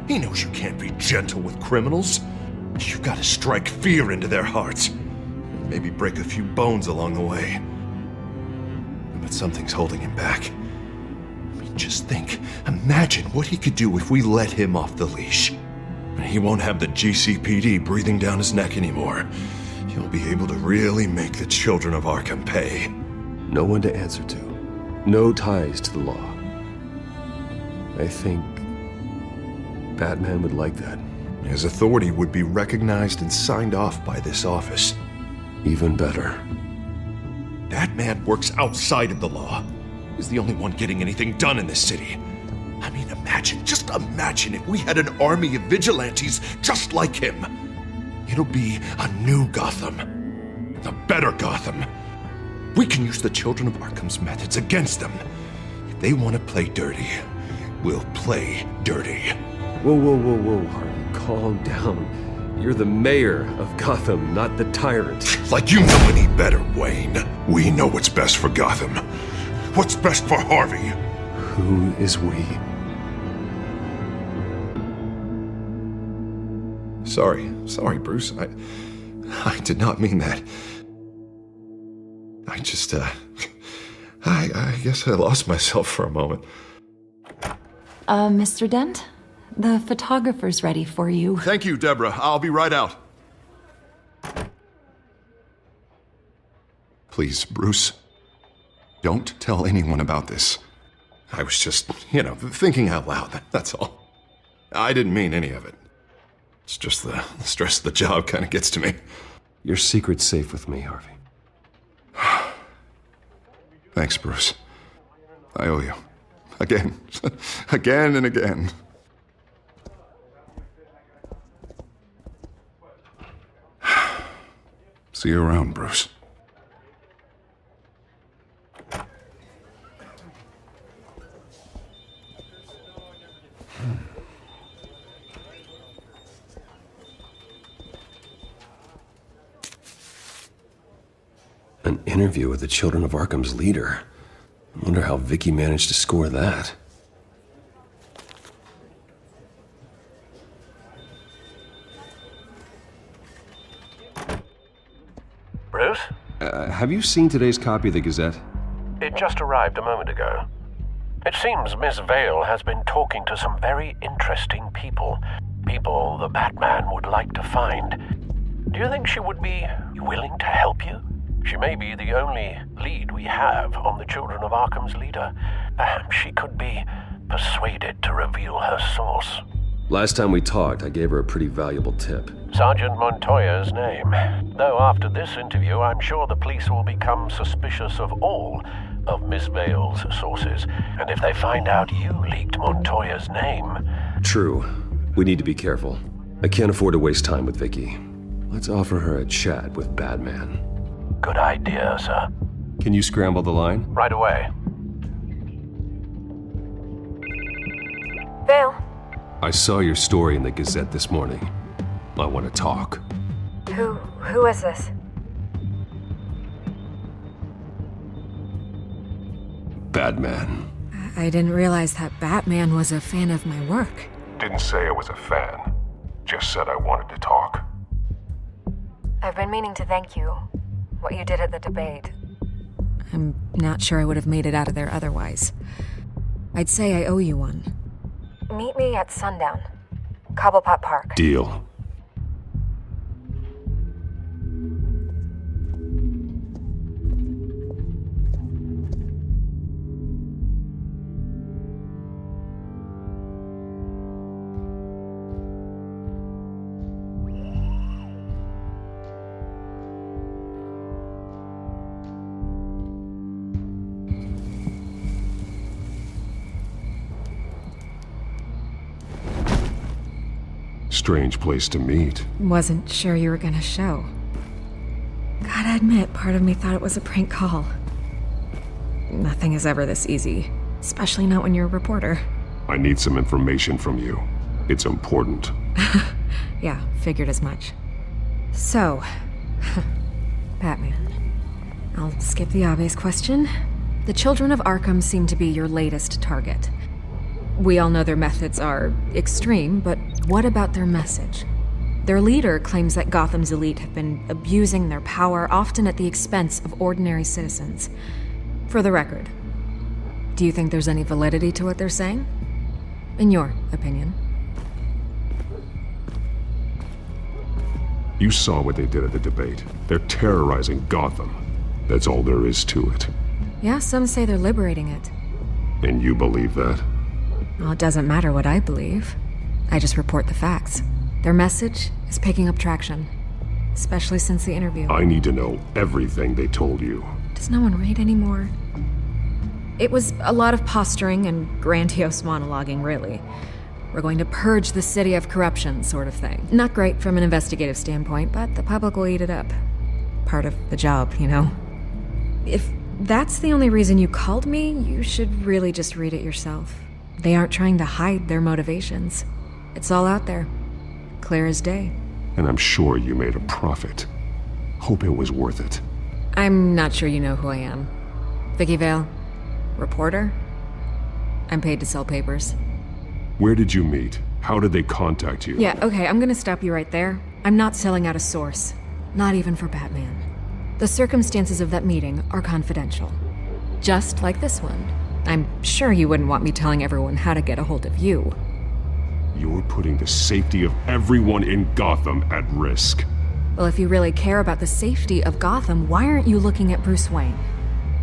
He knows you can't be gentle with criminals. You've got to strike fear into their hearts. Maybe break a few bones along the way. But something's holding him back. Just think, imagine what he could do if we let him off the leash. He won't have the GCPD breathing down his neck anymore. He'll be able to really make the Children of Arkham pay. No one to answer to. No ties to the law. I think Batman would like that. His authority would be recognized and signed off by this office. Even better. Batman works outside of the law. He's the only one getting anything done in this city. I mean, just imagine if we had an army of vigilantes just like him. It'll be a new Gotham. A better Gotham. We can use the Children of Arkham's methods against them. If they want to play dirty, we'll play dirty. Whoa, Harvey, calm down. You're the mayor of Gotham, not the tyrant. Like you know any better, Wayne. We know what's best for Gotham. What's best for Harvey? Who is we? Sorry, Bruce. I did not mean that. I just, I guess I lost myself for a moment. Mr. Dent? The photographer's ready for you. Thank you, Deborah. I'll be right out. Please, Bruce, don't tell anyone about this. I was just, thinking out loud, that's all. I didn't mean any of it. It's just the stress of the job kind of gets to me. Your secret's safe with me, Harvey. Thanks, Bruce. I owe you. Again. Again and again. See you around, Bruce. An interview with the Children of Arkham's leader. I wonder how Vicky managed to score that. Bruce? Have you seen today's copy of the Gazette? It just arrived a moment ago. It seems Miss Vale has been talking to some very interesting people. People the Batman would like to find. Do you think she would be willing to help you? She may be the only lead we have on the Children of Arkham's leader. Perhaps she could be persuaded to reveal her source. Last time we talked, I gave her a pretty valuable tip. Sergeant Montoya's name. Though after this interview, I'm sure the police will become suspicious of all of Miss Vale's sources. And if they find out you leaked Montoya's name... True. We need to be careful. I can't afford to waste time with Vicky. Let's offer her a chat with Batman. Good idea, sir. Can you scramble the line? Right away. Vale. I saw your story in the Gazette this morning. I want to talk. Who is this? Batman. I didn't realize that Batman was a fan of my work. Didn't say I was a fan. Just said I wanted to talk. I've been meaning to thank you. What you did at the debate. I'm not sure I would have made it out of there otherwise. I'd say I owe you one. Meet me at sundown. Cobblepot Park. Deal. Strange place to meet. Wasn't sure you were gonna show. Gotta admit, part of me thought it was a prank call. Nothing is ever this easy, especially not when you're a reporter. I need some information from you. It's important. Yeah, figured as much. So, Batman. I'll skip the obvious question. The Children of Arkham seem to be your latest target. We all know their methods are extreme, but what about their message? Their leader claims that Gotham's elite have been abusing their power, often at the expense of ordinary citizens. For the record, Do you think there's any validity to what they're saying? In your opinion? You saw what they did at the debate. They're terrorizing Gotham. That's all there is to it. Yeah, some say they're liberating it. And you believe that? Well, it doesn't matter what I believe. I just report the facts. Their message is picking up traction. Especially since the interview. I need to know everything they told you. Does no one read anymore? It was a lot of posturing and grandiose monologuing, really. We're going to purge the city of corruption, sort of thing. Not great from an investigative standpoint, but the public will eat it up. Part of the job, you know? If that's the only reason you called me, you should really just read it yourself. They aren't trying to hide their motivations. It's all out there. Clear as day. And I'm sure you made a profit. Hope it was worth it. I'm not sure you know who I am. Vicky Vale. Reporter. I'm paid to sell papers. Where did you meet? How did they contact you? Yeah, okay, I'm gonna stop you right there. I'm not selling out a source. Not even for Batman. The circumstances of that meeting are confidential. Just like this one. I'm sure you wouldn't want me telling everyone how to get a hold of you. You're putting the safety of everyone in Gotham at risk. Well, if you really care about the safety of Gotham, why aren't you looking at Bruce Wayne?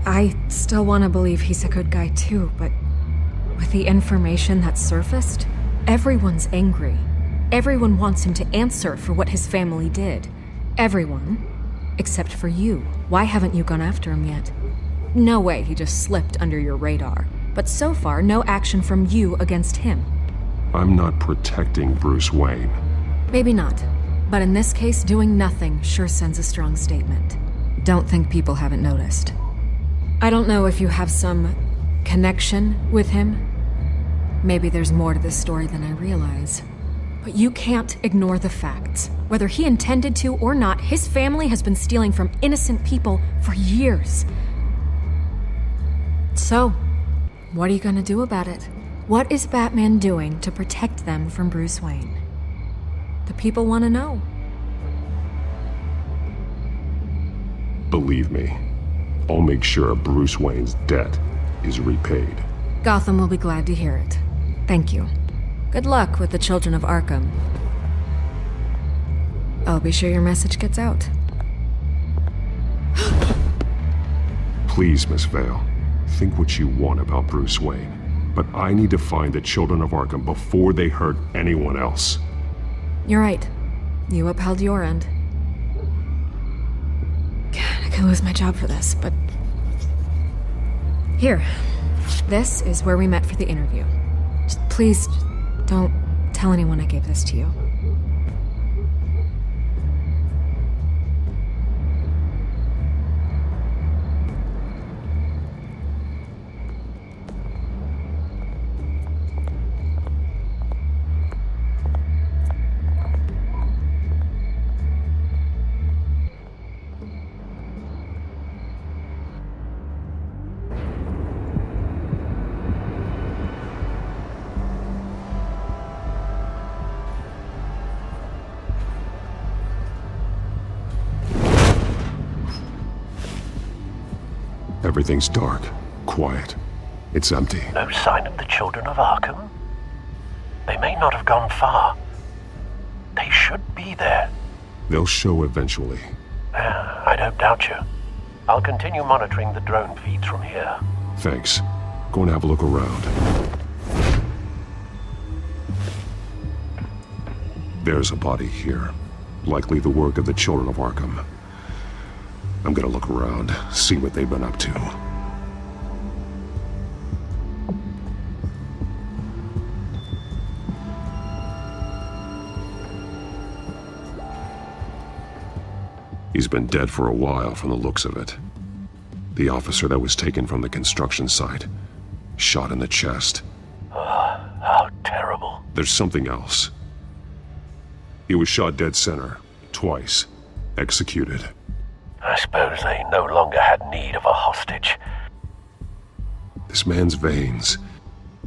I still want to believe he's a good guy too, but with the information that's surfaced, everyone's angry. Everyone wants him to answer for what his family did. Everyone, except for you. Why haven't you gone after him yet? No way he just slipped under your radar. But so far, no action from you against him. I'm not protecting Bruce Wayne. Maybe not. But in this case, doing nothing sure sends a strong statement. Don't think people haven't noticed. I don't know if you have some connection with him. Maybe there's more to this story than I realize. But you can't ignore the facts. Whether he intended to or not, his family has been stealing from innocent people for years. So, what are you gonna do about it? What is Batman doing to protect them from Bruce Wayne? The people want to know. Believe me, I'll make sure Bruce Wayne's debt is repaid. Gotham will be glad to hear it. Thank you. Good luck with the Children of Arkham. I'll be sure your message gets out. Please, Miss Vale, think what you want about Bruce Wayne. But I need to find the Children of Arkham before they hurt anyone else. You're right. You upheld your end. God, I could lose my job for this, but... Here. This is where we met for the interview. Just please, don't tell anyone I gave this to you. Everything's dark, quiet. It's empty. No sign of the Children of Arkham? They may not have gone far. They should be there. They'll show eventually. I don't doubt you. I'll continue monitoring the drone feeds from here. Thanks. Go and have a look around. There's a body here. Likely the work of the Children of Arkham. I'm gonna look around, see what they've been up to. He's been dead for a while from the looks of it. The officer that was taken from the construction site. Shot in the chest. How terrible. There's something else. He was shot dead center, twice. Executed. I suppose they no longer had need of a hostage. This man's veins.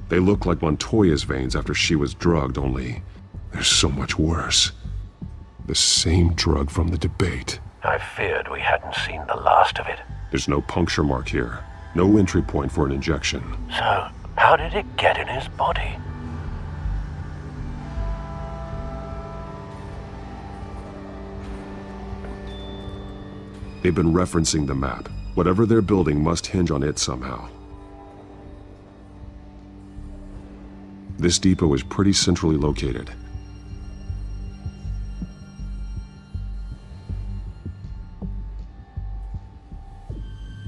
They look like Montoya's veins after she was drugged, only they're so much worse. The same drug from the debate. I feared we hadn't seen the last of it. There's no puncture mark here. No entry point for an injection. So, how did it get in his body? They've been referencing the map. Whatever they're building must hinge on it somehow. This depot is pretty centrally located.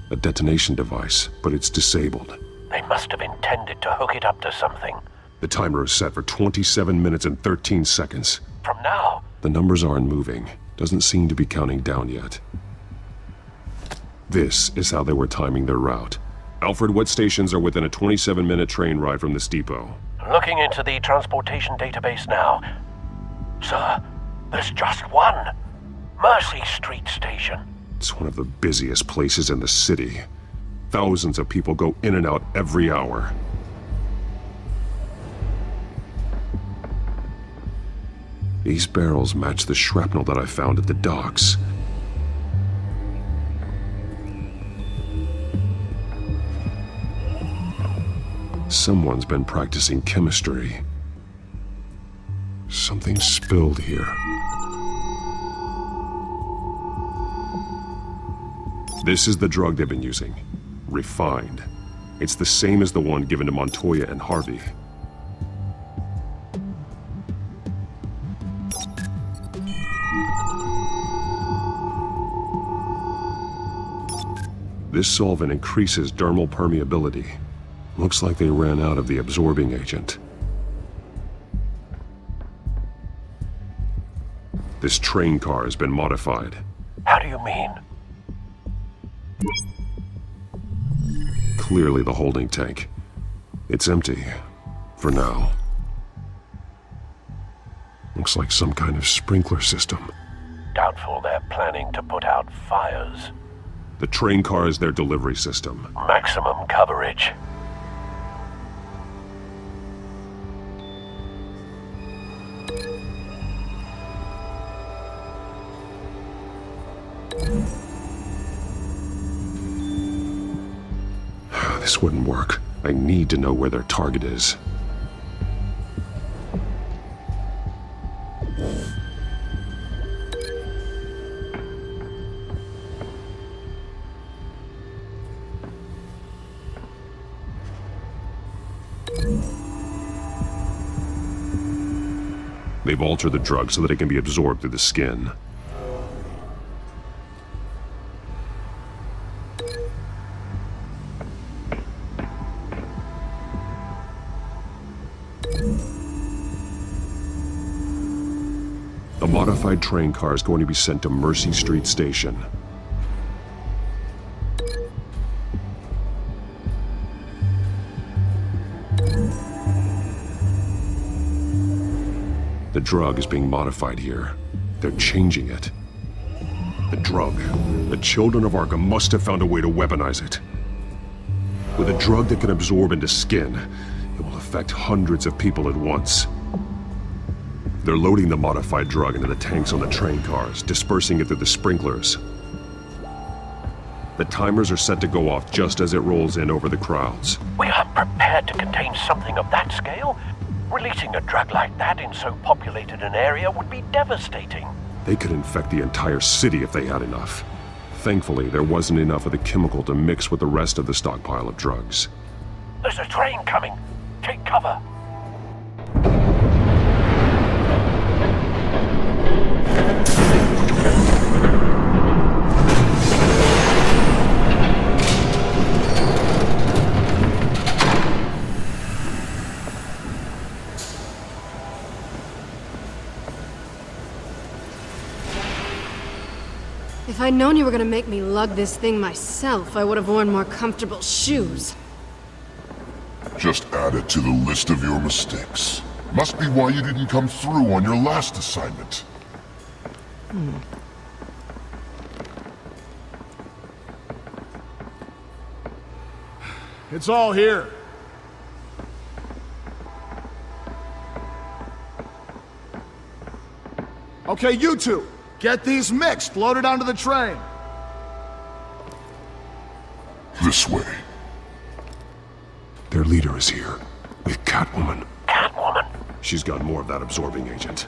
A detonation device, but it's disabled. They must have intended to hook it up to something. The timer is set for 27 minutes and 13 seconds. From now? The numbers aren't moving. Doesn't seem to be counting down yet. This is how they were timing their route. Alfred, what stations are within a 27-minute train ride from this depot? Looking into the transportation database now. Sir, there's just one. Mercy Street Station. It's one of the busiest places in the city. Thousands of people go in and out every hour. These barrels match the shrapnel that I found at the docks. Someone's been practicing chemistry. Something spilled here. This is the drug they've been using. Refined. It's the same as the one given to Montoya and Harvey. This solvent increases dermal permeability. Looks like they ran out of the absorbing agent. This train car has been modified. How do you mean? Clearly the holding tank. It's empty. For now. Looks like some kind of sprinkler system. Doubtful they're planning to put out fires. The train car is their delivery system. Maximum coverage. This wouldn't work. I need to know where their target is. They've altered the drug so that it can be absorbed through the skin. The modified train car is going to be sent to Mercy Street Station. The drug is being modified here. They're changing it. The drug. The Children of Arkham must have found a way to weaponize it. With a drug that can absorb into skin, it will affect hundreds of people at once. They're loading the modified drug into the tanks on the train cars, dispersing it through the sprinklers. The timers are set to go off just as it rolls in over the crowds. We aren't prepared to contain something of that scale. Releasing a drug like that in so populated an area would be devastating. They could infect the entire city if they had enough. Thankfully, there wasn't enough of the chemical to mix with the rest of the stockpile of drugs. There's a train coming. Take cover. If I'd known you were gonna make me lug this thing myself, I would have worn more comfortable shoes. Just add it to the list of your mistakes. Must be why you didn't come through on your last assignment. It's all here. Okay, you two, get these mixed, loaded onto the train. This way. leader is here, with Catwoman. Catwoman? She's got more of that absorbing agent.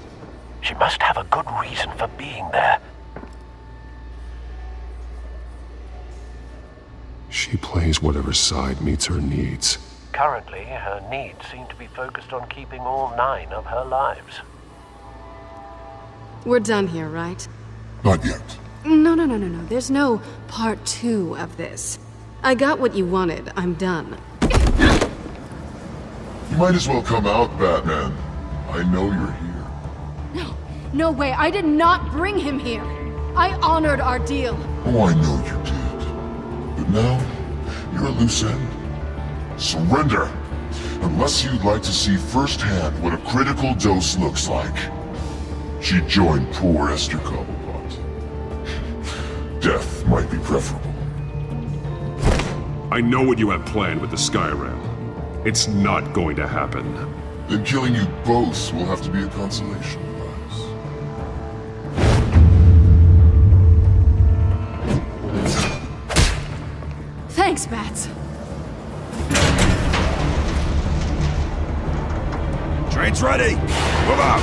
She must have a good reason for being there. She plays whatever side meets her needs. Currently, her needs seem to be focused on keeping all 9 of her lives. We're done here, right? Not yet. No. There's no part 2 of this. I got what you wanted. I'm done. You might as well come out, Batman. I know you're here. No way. I did not bring him here. I honored our deal. Oh, I know you did. But now, you're a loose end. Surrender! Unless you'd like to see firsthand what a critical dose looks like. She joined poor Esther Cobblepot. Death might be preferable. I know what you have planned with the Skyrim. It's not going to happen. Then killing you both will have to be a consolation prize. Thanks, Bats. Train's ready! Move out!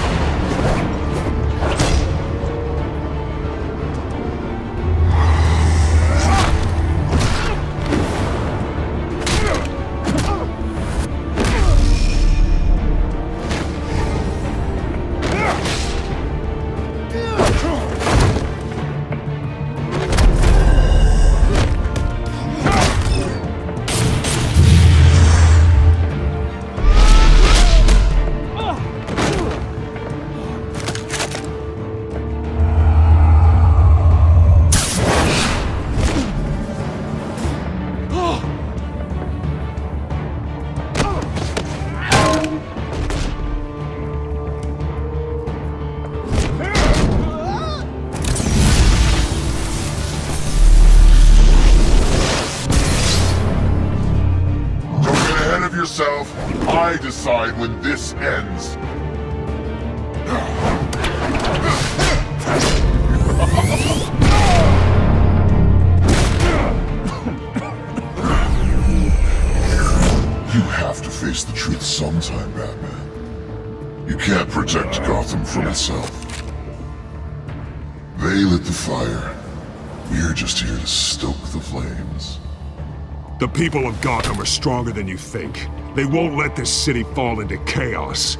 Yourself. I decide when this ends. You have to face the truth sometime, Batman. You can't protect Gotham from itself. They lit the fire. We're just here to stoke the flames. The people of Gotham are stronger than you think. They won't let this city fall into chaos.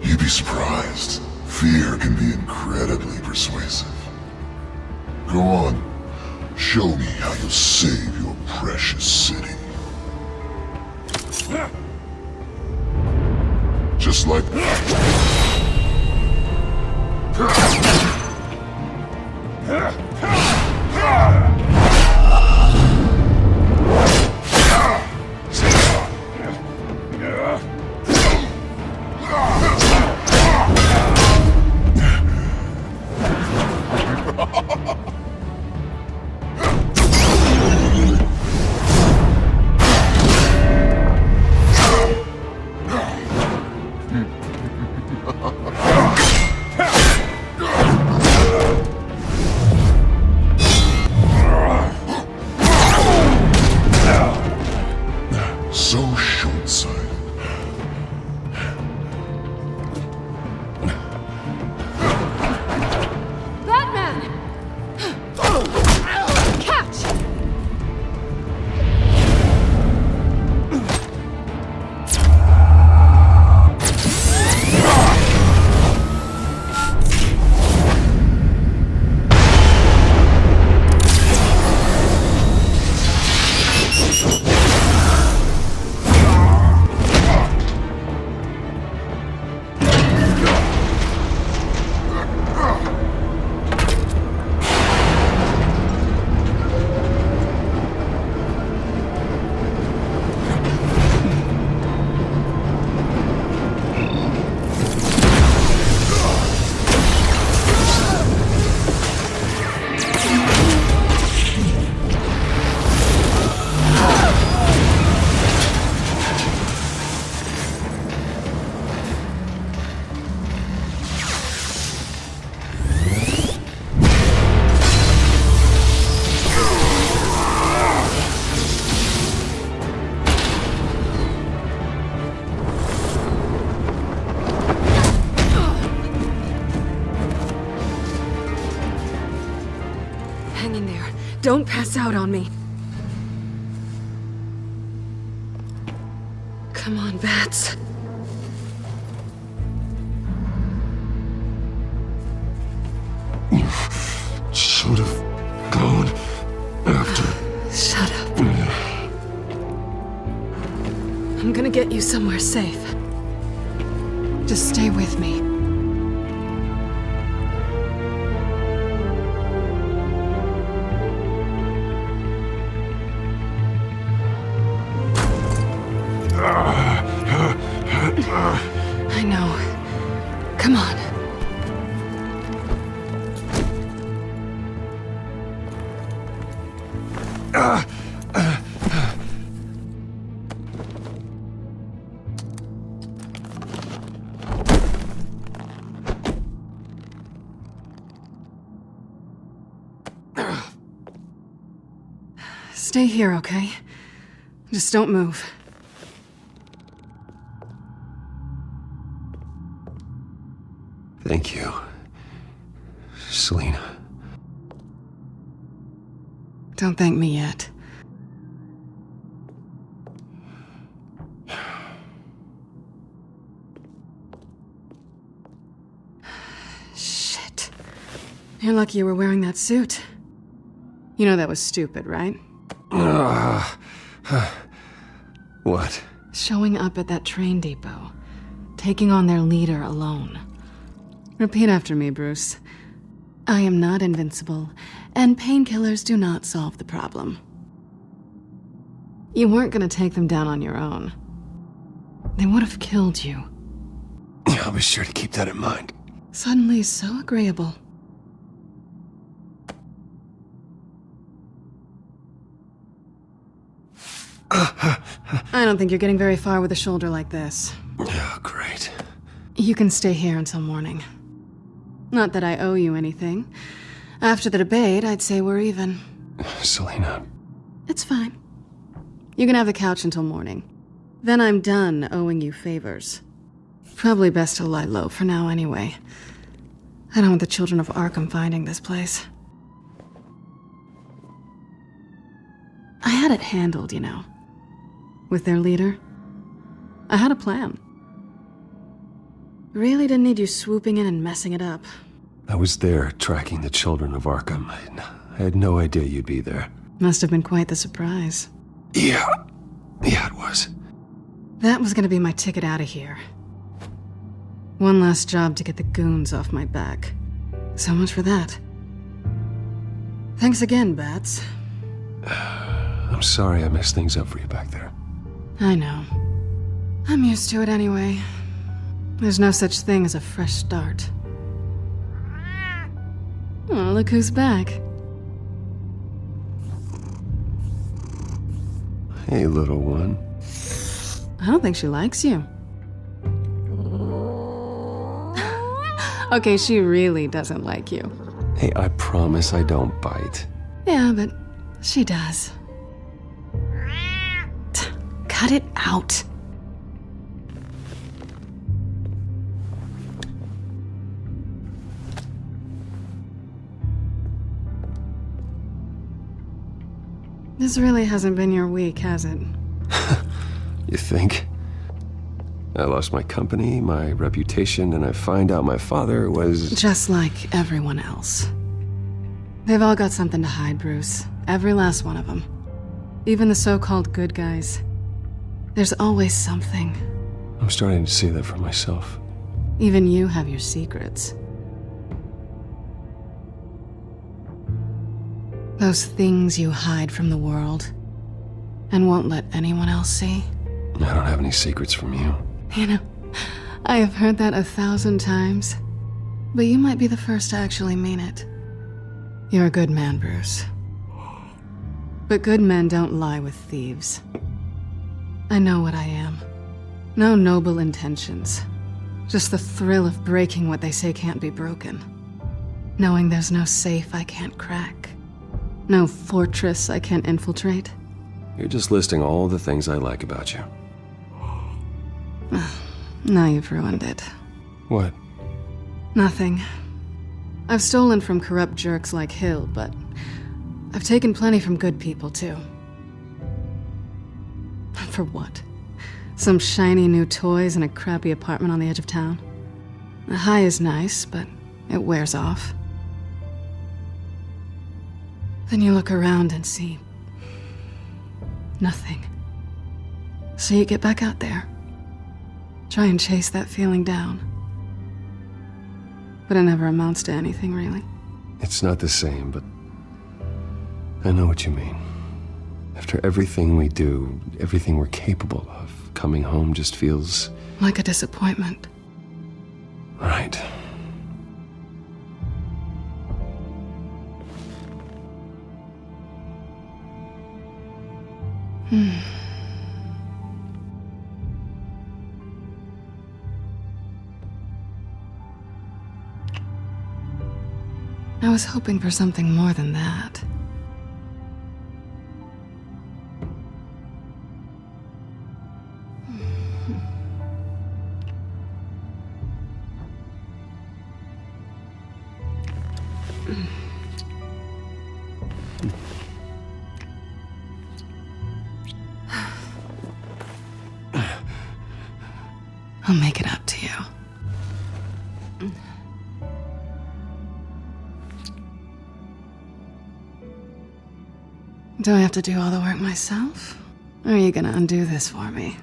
You'd be surprised. Fear can be incredibly persuasive. Go on. Show me how you'll save your precious city. Just like Don't pass out on me. Come on, Bats. You should have gone after. Shut up. I'm gonna get you somewhere safe. Just stay with me. I know. Come on. Stay here, okay? Just don't move. Thank you, Selina. Don't thank me yet. Shit. You're lucky you were wearing that suit. You know that was stupid, right? What? Showing up at that train depot. Taking on their leader alone. Repeat after me, Bruce. I am not invincible, and painkillers do not solve the problem. You weren't gonna take them down on your own. They would have killed you. I'll be sure to keep that in mind. Suddenly so agreeable. I don't think you're getting very far with a shoulder like this. Oh, great. You can stay here until morning. Not that I owe you anything. After the debate, I'd say we're even. Selina. It's fine. You can have the couch until morning. Then I'm done owing you favors. Probably best to lie low for now anyway. I don't want the Children of Arkham finding this place. I had it handled, you know. With their leader. I had a plan. Really didn't need you swooping in and messing it up. I was there tracking the Children of Arkham. I had no idea you'd be there. Must have been quite the surprise. Yeah, it was. That was gonna be my ticket out of here. One last job to get the goons off my back. So much for that. Thanks again, Bats. I'm sorry I messed things up for you back there. I know. I'm used to it anyway. There's no such thing as a fresh start. Oh, look who's back. Hey, little one. I don't think she likes you. Okay, she really doesn't like you. Hey, I promise I don't bite. Yeah, but she does. Cut it out. This really hasn't been your week, has it? You think? I lost my company, my reputation, and I find out my father was... Just like everyone else. They've all got something to hide, Bruce. Every last one of them. Even the so-called good guys. There's always something. I'm starting to see that for myself. Even you have your secrets. Those things you hide from the world and won't let anyone else see. I don't have any secrets from you. You know, I have heard that 1,000 times, but you might be the first to actually mean it. You're a good man, Bruce. But good men don't lie with thieves. I know what I am. No noble intentions. Just the thrill of breaking what they say can't be broken. Knowing there's no safe I can't crack. No fortress I can't infiltrate. You're just listing all the things I like about you. Now you've ruined it. What? Nothing. I've stolen from corrupt jerks like Hill, but I've taken plenty from good people, too. For what? Some shiny new toys and a crappy apartment on the edge of town? The high is nice, but it wears off. Then you look around and see nothing. So you get back out there. Try and chase that feeling down. But it never amounts to anything, really. It's not the same, but I know what you mean. After everything we do, everything we're capable of, coming home just feels... like a disappointment. Right. I was hoping for something more than that. I'll make it up to you. Do I have to do all the work myself? Or are you gonna undo this for me?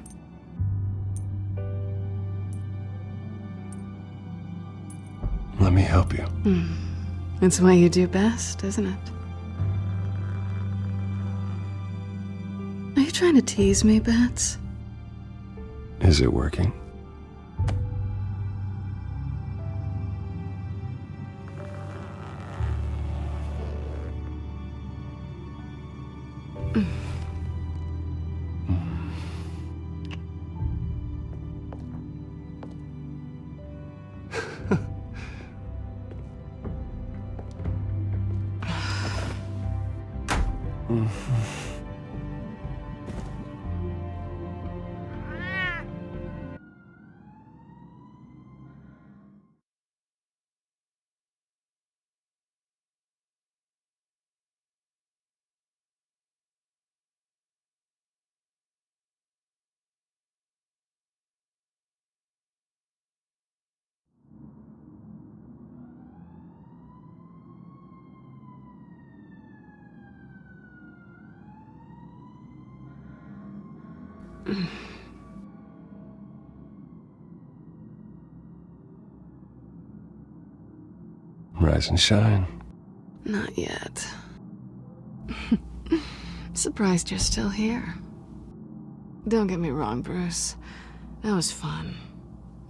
Let me help you. It's what you do best, isn't it? Are you trying to tease me, Bats? Is it working? Rise and shine. Not yet. Surprised you're still here. Don't get me wrong, Bruce. That was fun.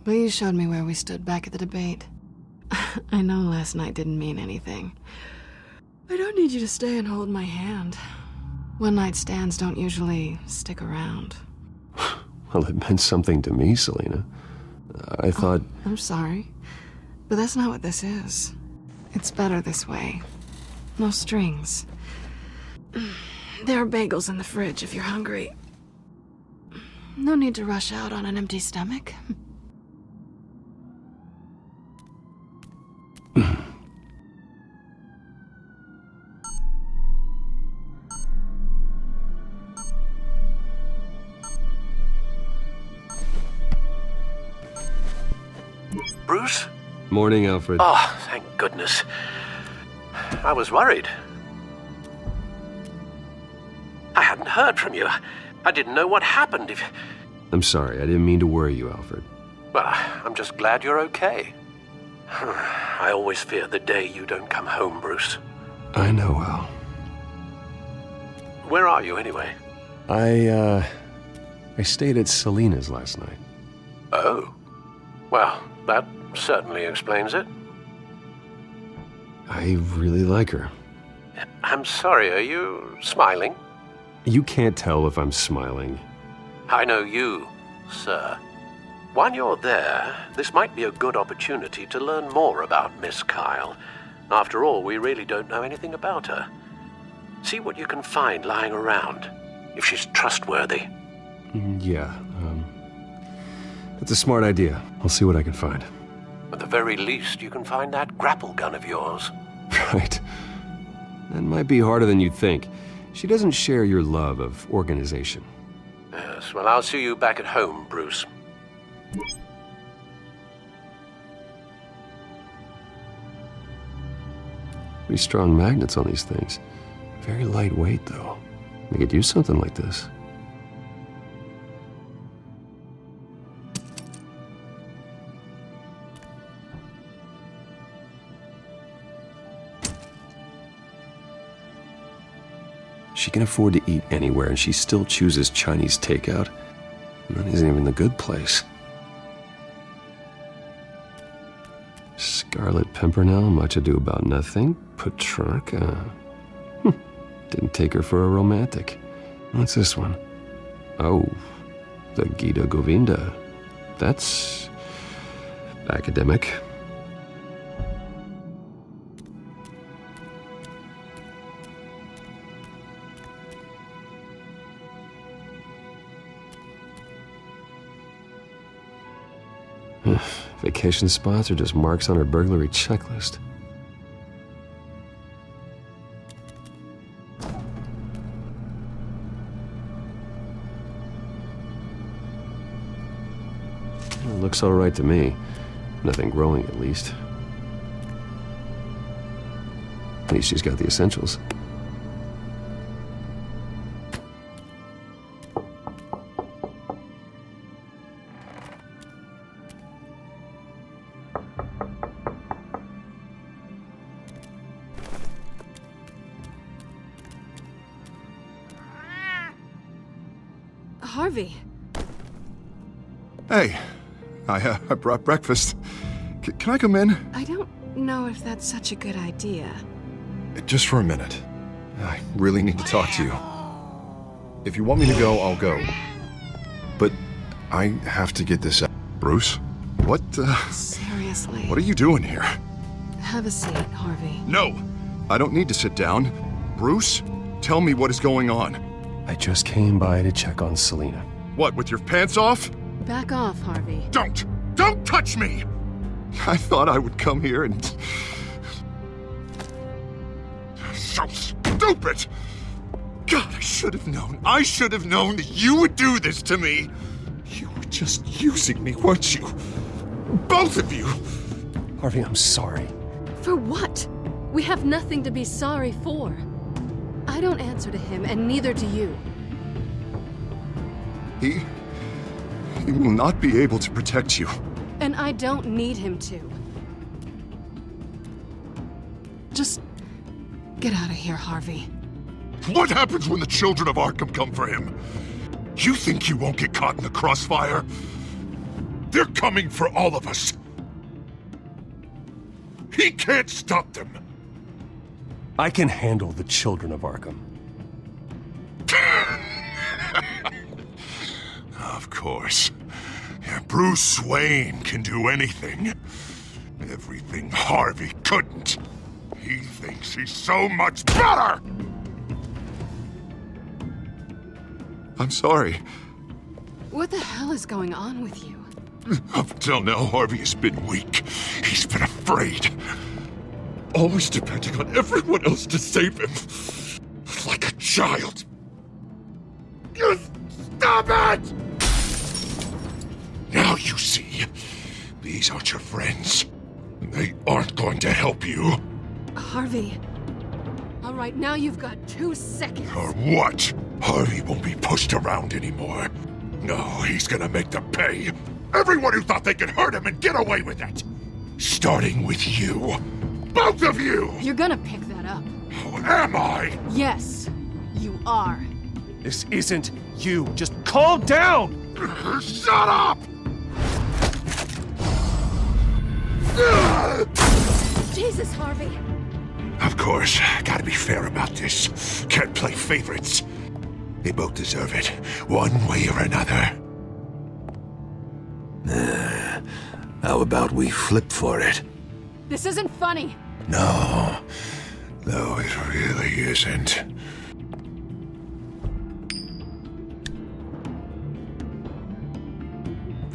But you showed me where we stood back at the debate. I know last night didn't mean anything. I don't need you to stay and hold my hand. One-night stands don't usually stick around. Well, it meant something to me, Selina. I thought... I'm sorry. But that's not what this is. It's better this way. No strings. There are bagels in the fridge if you're hungry. No need to rush out on an empty stomach. Bruce? Morning, Alfred. Oh, thank goodness. I was worried. I hadn't heard from you. I didn't know what happened if... I'm sorry, I didn't mean to worry you, Alfred. Well, I'm just glad you're okay. I always fear the day you don't come home, Bruce. I know well. Where are you, anyway? I stayed at Selina's last night. Oh. Well, that certainly explains it. I really like her. I'm sorry, are you smiling? You can't tell if I'm smiling. I know you, sir. While you're there, this might be a good opportunity to learn more about Miss Kyle. After all, we really don't know anything about her. See what you can find lying around, if she's trustworthy. Yeah, that's a smart idea. I'll see what I can find. At the very least, you can find that grapple gun of yours. Right. That might be harder than you'd think. She doesn't share your love of organization. Yes, well, I'll see you back at home, Bruce. Pretty strong magnets on these things. Very lightweight, though. They could use something like this. She can afford to eat anywhere, and she still chooses Chinese takeout. And that isn't even the good place. Scarlet Pimpernel, Much Ado About Nothing, Petrarca. Didn't take her for a romantic. What's this one? Oh, the Gita Govinda. That's academic. Vacation spots are just marks on her burglary checklist. It looks all right to me. Nothing growing, at least. At least she's got the essentials. Harvey. Hey, I brought breakfast. Can I come in? I don't know if that's such a good idea. Just for a minute. I really need to talk to you. If you want me to go, I'll go. But I have to get this out. Bruce? What, Seriously. What are you doing here? Have a seat, Harvey. No! I don't need to sit down. Bruce, tell me what is going on. I just came by to check on Selina. What, with your pants off? Back off, Harvey. Don't! Don't touch me! I thought I would come here and... So stupid! God, I should have known. I should have known that you would do this to me. You were just using me, weren't you? Both of you! Harvey, I'm sorry. For what? We have nothing to be sorry for. I don't answer to him, and neither do you. He will not be able to protect you. And I don't need him to. Just get out of here, Harvey. What happens when the Children of Arkham come for him? You think you won't get caught in the crossfire? They're coming for all of us. He can't stop them. I can handle the Children of Arkham. Of course. Yeah, Bruce Wayne can do anything. Everything Harvey couldn't. He thinks he's so much better! I'm sorry. What the hell is going on with you? Up until now, Harvey has been weak. He's been afraid. Always depending on everyone else to save him. Like a child. You stop it! Now you see. These aren't your friends. They aren't going to help you. Harvey. All right, now you've got 2 seconds. Or what? Harvey won't be pushed around anymore. No, he's gonna make them pay. Everyone who thought they could hurt him and get away with it. Starting with you. Both of you! You're gonna pick that up. Oh, am I? Yes, you are. This isn't you. Just calm down! Shut up! Jesus, Harvey. Of course, gotta be fair about this. Can't play favorites. They both deserve it, one way or another. How about we flip for it? This isn't funny. No, it really isn't.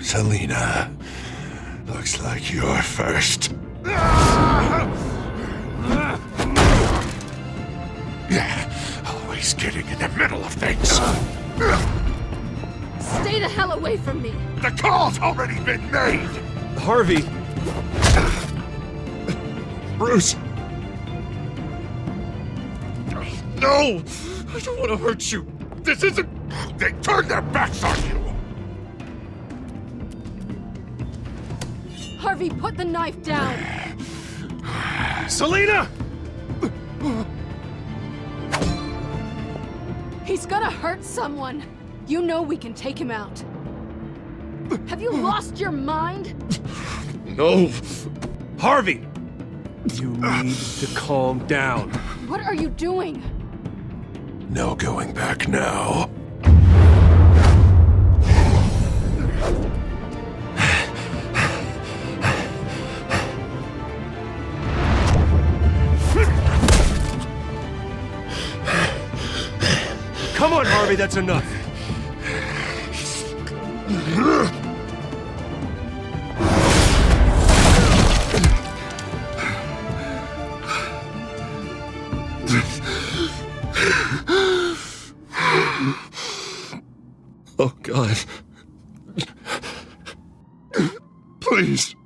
Selina, looks like you're first. getting in the middle of things. Stay the hell away from me! The call's already been made! Harvey! Bruce! No! I don't want to hurt you. This isn't... They turned their backs on you! Harvey, put the knife down! Selena! He's gonna hurt someone! You know we can take him out. Have you lost your mind? No! Harvey! You need to calm down. What are you doing? No going back now. Come on, Harvey, that's enough. Oh, God. Please.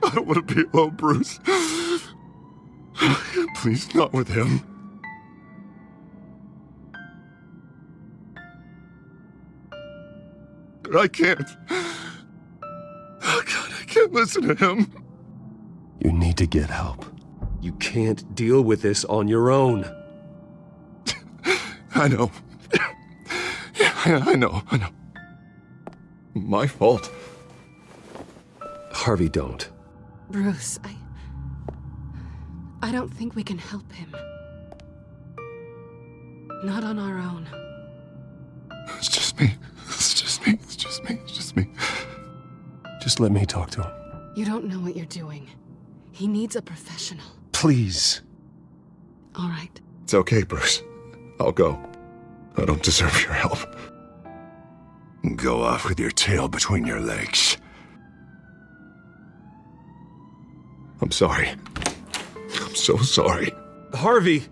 I don't want to be alone, Bruce. Please, not with him. But I can't. Oh, God, I can't listen to him. You need to get help. You can't deal with this on your own. I know. Yeah, I know. My fault. Harvey, don't. Bruce, I don't think we can help him. Not on our own. It's just me. Just let me talk to him. You don't know what you're doing. He needs a professional. Please. All right. It's okay, Bruce. I'll go. I don't deserve your help. Go off with your tail between your legs. I'm sorry. I'm so sorry. Harvey!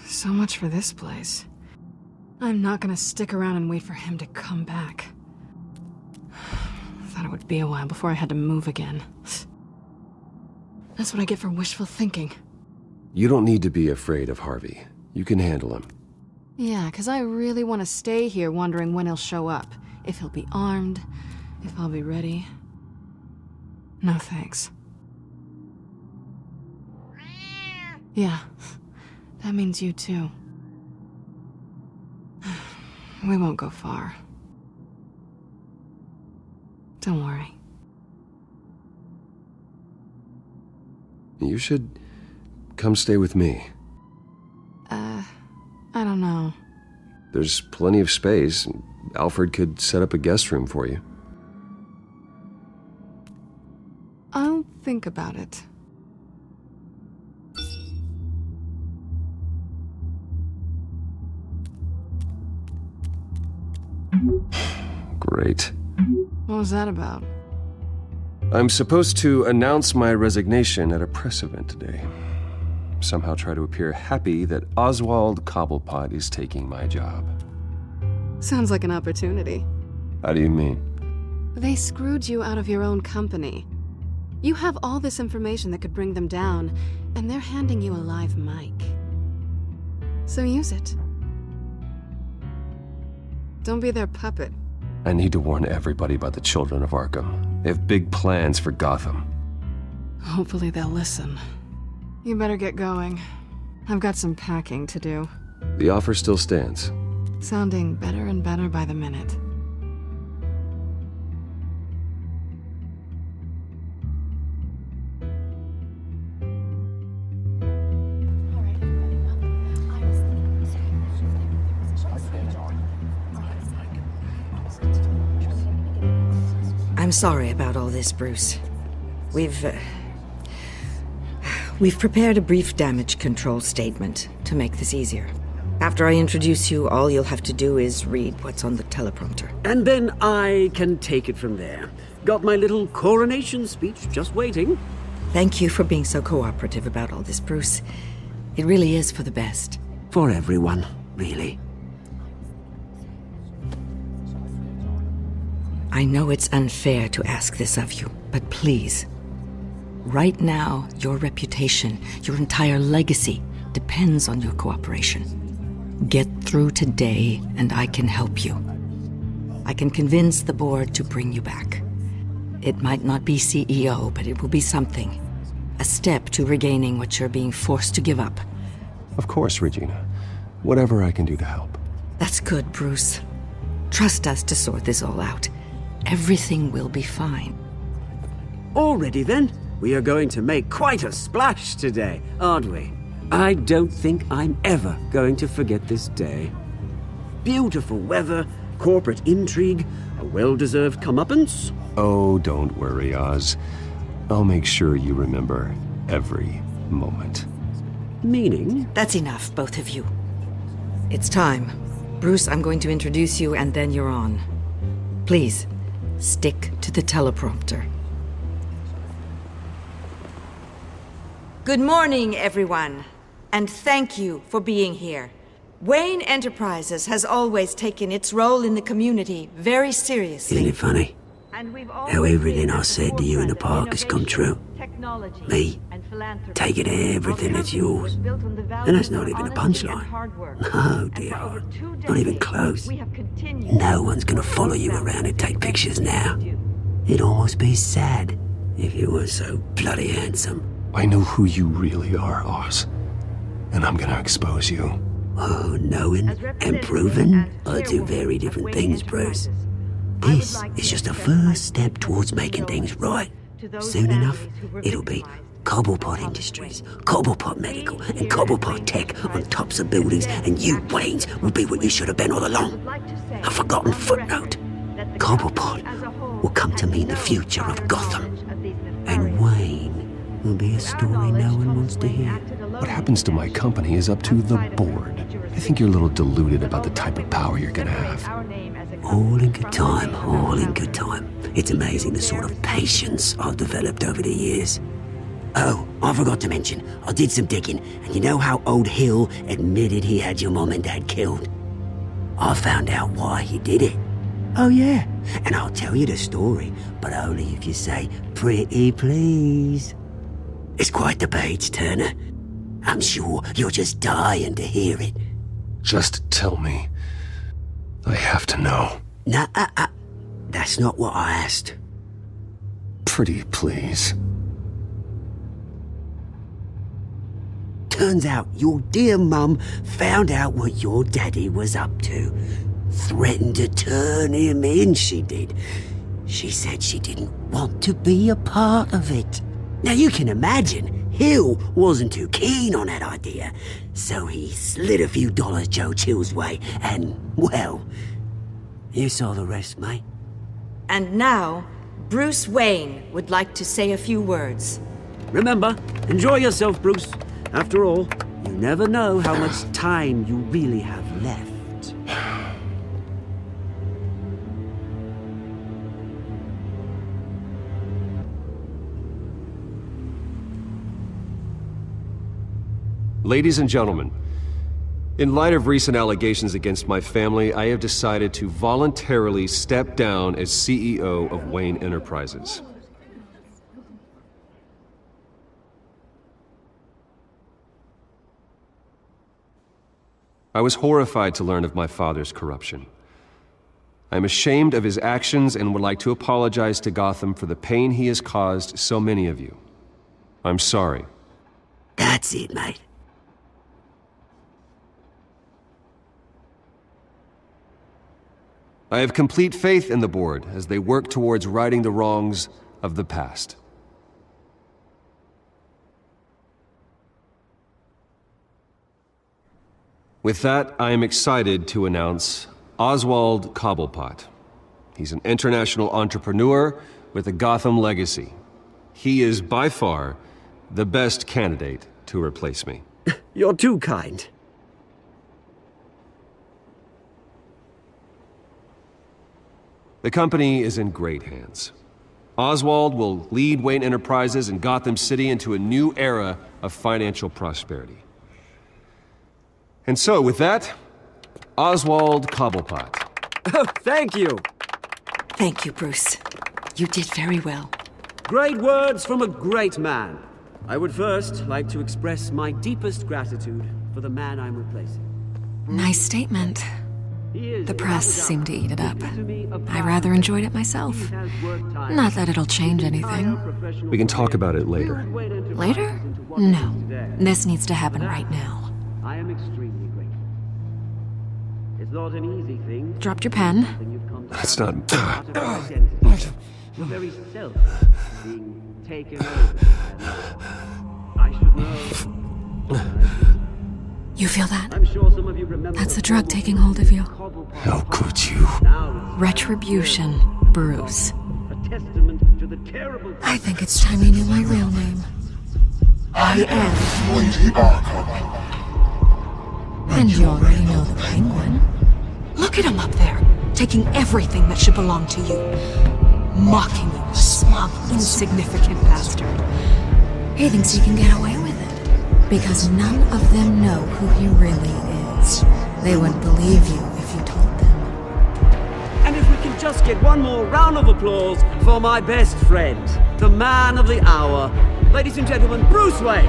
So much for this place. I'm not gonna stick around and wait for him to come back. Thought it would be a while before I had to move again. That's what I get for wishful thinking. You don't need to be afraid of Harvey. You can handle him. Yeah, 'cause I really want to stay here wondering when he'll show up. If he'll be armed, if I'll be ready. No thanks. Yeah, that means you too. We won't go far. Don't worry. You should come stay with me. I don't know. There's plenty of space. Alfred could set up a guest room for you. I'll think about it. Great. What was that about? I'm supposed to announce my resignation at a press event today. Somehow try to appear happy that Oswald Cobblepot is taking my job. Sounds like an opportunity. How do you mean? They screwed you out of your own company. You have all this information that could bring them down, and they're handing you a live mic. So use it. Don't be their puppet. I need to warn everybody about the Children of Arkham. They have big plans for Gotham. Hopefully they'll listen. You better get going. I've got some packing to do. The offer still stands. Sounding better and better by the minute. I'm sorry about all this, Bruce. We've prepared a brief damage control statement to make this easier. After I introduce you, all you'll have to do is read what's on the teleprompter. And then I can take it from there. Got my little coronation speech just waiting. Thank you for being so cooperative about all this, Bruce. It really is for the best. For everyone, really. I know it's unfair to ask this of you, but please. Right now, your reputation, your entire legacy, depends on your cooperation. Get through today, and I can help you. I can convince the board to bring you back. It might not be CEO, but it will be something. A step to regaining what you're being forced to give up. Of course, Regina. Whatever I can do to help. That's good, Bruce. Trust us to sort this all out. Everything will be fine. Already then? We are going to make quite a splash today, aren't we? I don't think I'm ever going to forget this day. Beautiful weather, corporate intrigue, a well-deserved comeuppance. Oh, don't worry, Oz. I'll make sure you remember every moment. Meaning? That's enough, both of you. It's time. Bruce, I'm going to introduce you, and then you're on. Please, stick to the teleprompter. Good morning, everyone, and thank you for being here. Wayne Enterprises has always taken its role in the community very seriously. Isn't it funny? How everything I said to you in the park has come true. Me, taking everything that's yours. And that's not even a punchline. No, dear heart. Not even close. No one's gonna follow you around and take pictures now. It'd almost be sad if you were so bloody handsome. I know who you really are, Oz. And I'm gonna expose you. Oh, knowing and proving are two very different things, Bruce. This is just a first step towards making things right. Soon enough, it'll be Cobblepot Industries, Cobblepot Medical, and Cobblepot Tech on tops of buildings, and you, Waynes, will be what you should have been all along. A forgotten footnote. Cobblepot will come to mean the future of Gotham. And Wayne will be a story no one wants to hear. What happens to my company is up to the board. I think you're a little deluded about the type of power you're gonna have. All in good time, all in good time. It's amazing the sort of patience I've developed over the years. Oh, I forgot to mention, I did some digging, and you know how old Hill admitted he had your mom and dad killed? I found out why he did it. Oh yeah, and I'll tell you the story, but only if you say, pretty please. It's quite the page, Turner. I'm sure you're just dying to hear it. Just tell me. I have to know. Nah, that's not what I asked. Pretty please. Turns out your dear mum found out what your daddy was up to. Threatened to turn him in, she did. She said she didn't want to be a part of it. Now you can imagine, Hill wasn't too keen on that idea, so he slid a few dollars Joe Chill's way, and, well, you saw the rest, mate. And now, Bruce Wayne would like to say a few words. Remember, enjoy yourself, Bruce. After all, you never know how much time you really have left. Ladies and gentlemen, in light of recent allegations against my family, I have decided to voluntarily step down as CEO of Wayne Enterprises. I was horrified to learn of my father's corruption. I am ashamed of his actions and would like to apologize to Gotham for the pain he has caused so many of you. I'm sorry. That's it, mate. I have complete faith in the board as they work towards righting the wrongs of the past. With that, I am excited to announce Oswald Cobblepot. He's an international entrepreneur with a Gotham legacy. He is by far the best candidate to replace me. You're too kind. The company is in great hands. Oswald will lead Wayne Enterprises and Gotham City into a new era of financial prosperity. And so, with that, Oswald Cobblepot. Oh, thank you. Thank you, Bruce. You did very well. Great words from a great man. I would first like to express my deepest gratitude for the man I'm replacing. Nice statement. The press seemed to eat it up. I rather enjoyed it myself. Not that it'll change anything. We can talk about it later. Later? No. This needs to happen right now. I am extremely grateful. It's not an easy thing. Dropped your pen. That's not... Your very self being taken over. I should know. You feel that? I'm sure some of you remember. That's the drug taking hold of you. How could you? Retribution, Bruce. A testament to the terrible. I think it's time you knew my real name. I am Lady Arkham. And you already know the Penguin. Look at him up there, taking everything that should belong to you. Mocking you, a smug, insignificant bastard. He thinks he can get away with it. Because none of them know who he really is. They wouldn't believe you if you told them. And if we can just get one more round of applause for my best friend, the man of the hour, ladies and gentlemen, Bruce Wayne.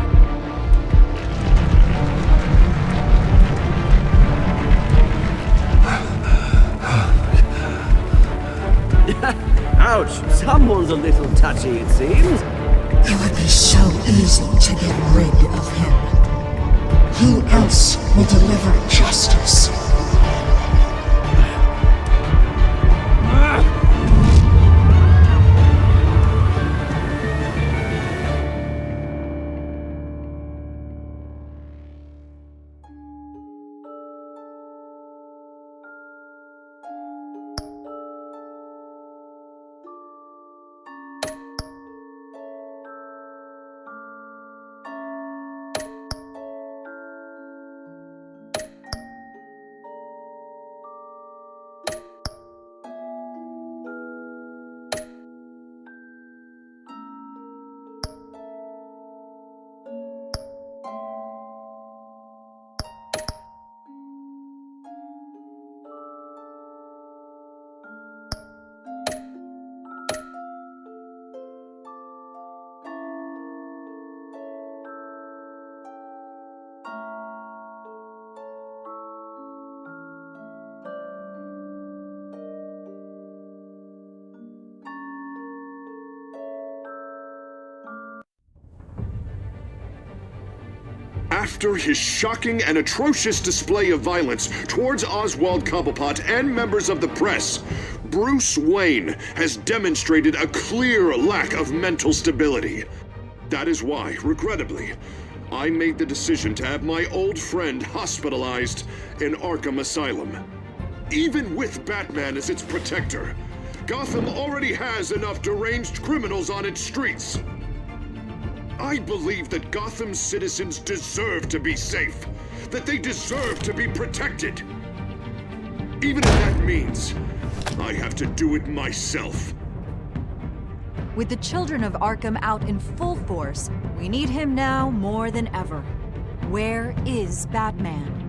Ouch, someone's a little touchy, it seems. It would be so easy to get rid of him. Who else will deliver justice? After his shocking and atrocious display of violence towards Oswald Cobblepot and members of the press, Bruce Wayne has demonstrated a clear lack of mental stability. That is why, regrettably, I made the decision to have my old friend hospitalized in Arkham Asylum. Even with Batman as its protector, Gotham already has enough deranged criminals on its streets. I believe that Gotham's citizens deserve to be safe, that they deserve to be protected. Even if that means I have to do it myself. With the Children of Arkham out in full force, we need him now more than ever. Where is Batman?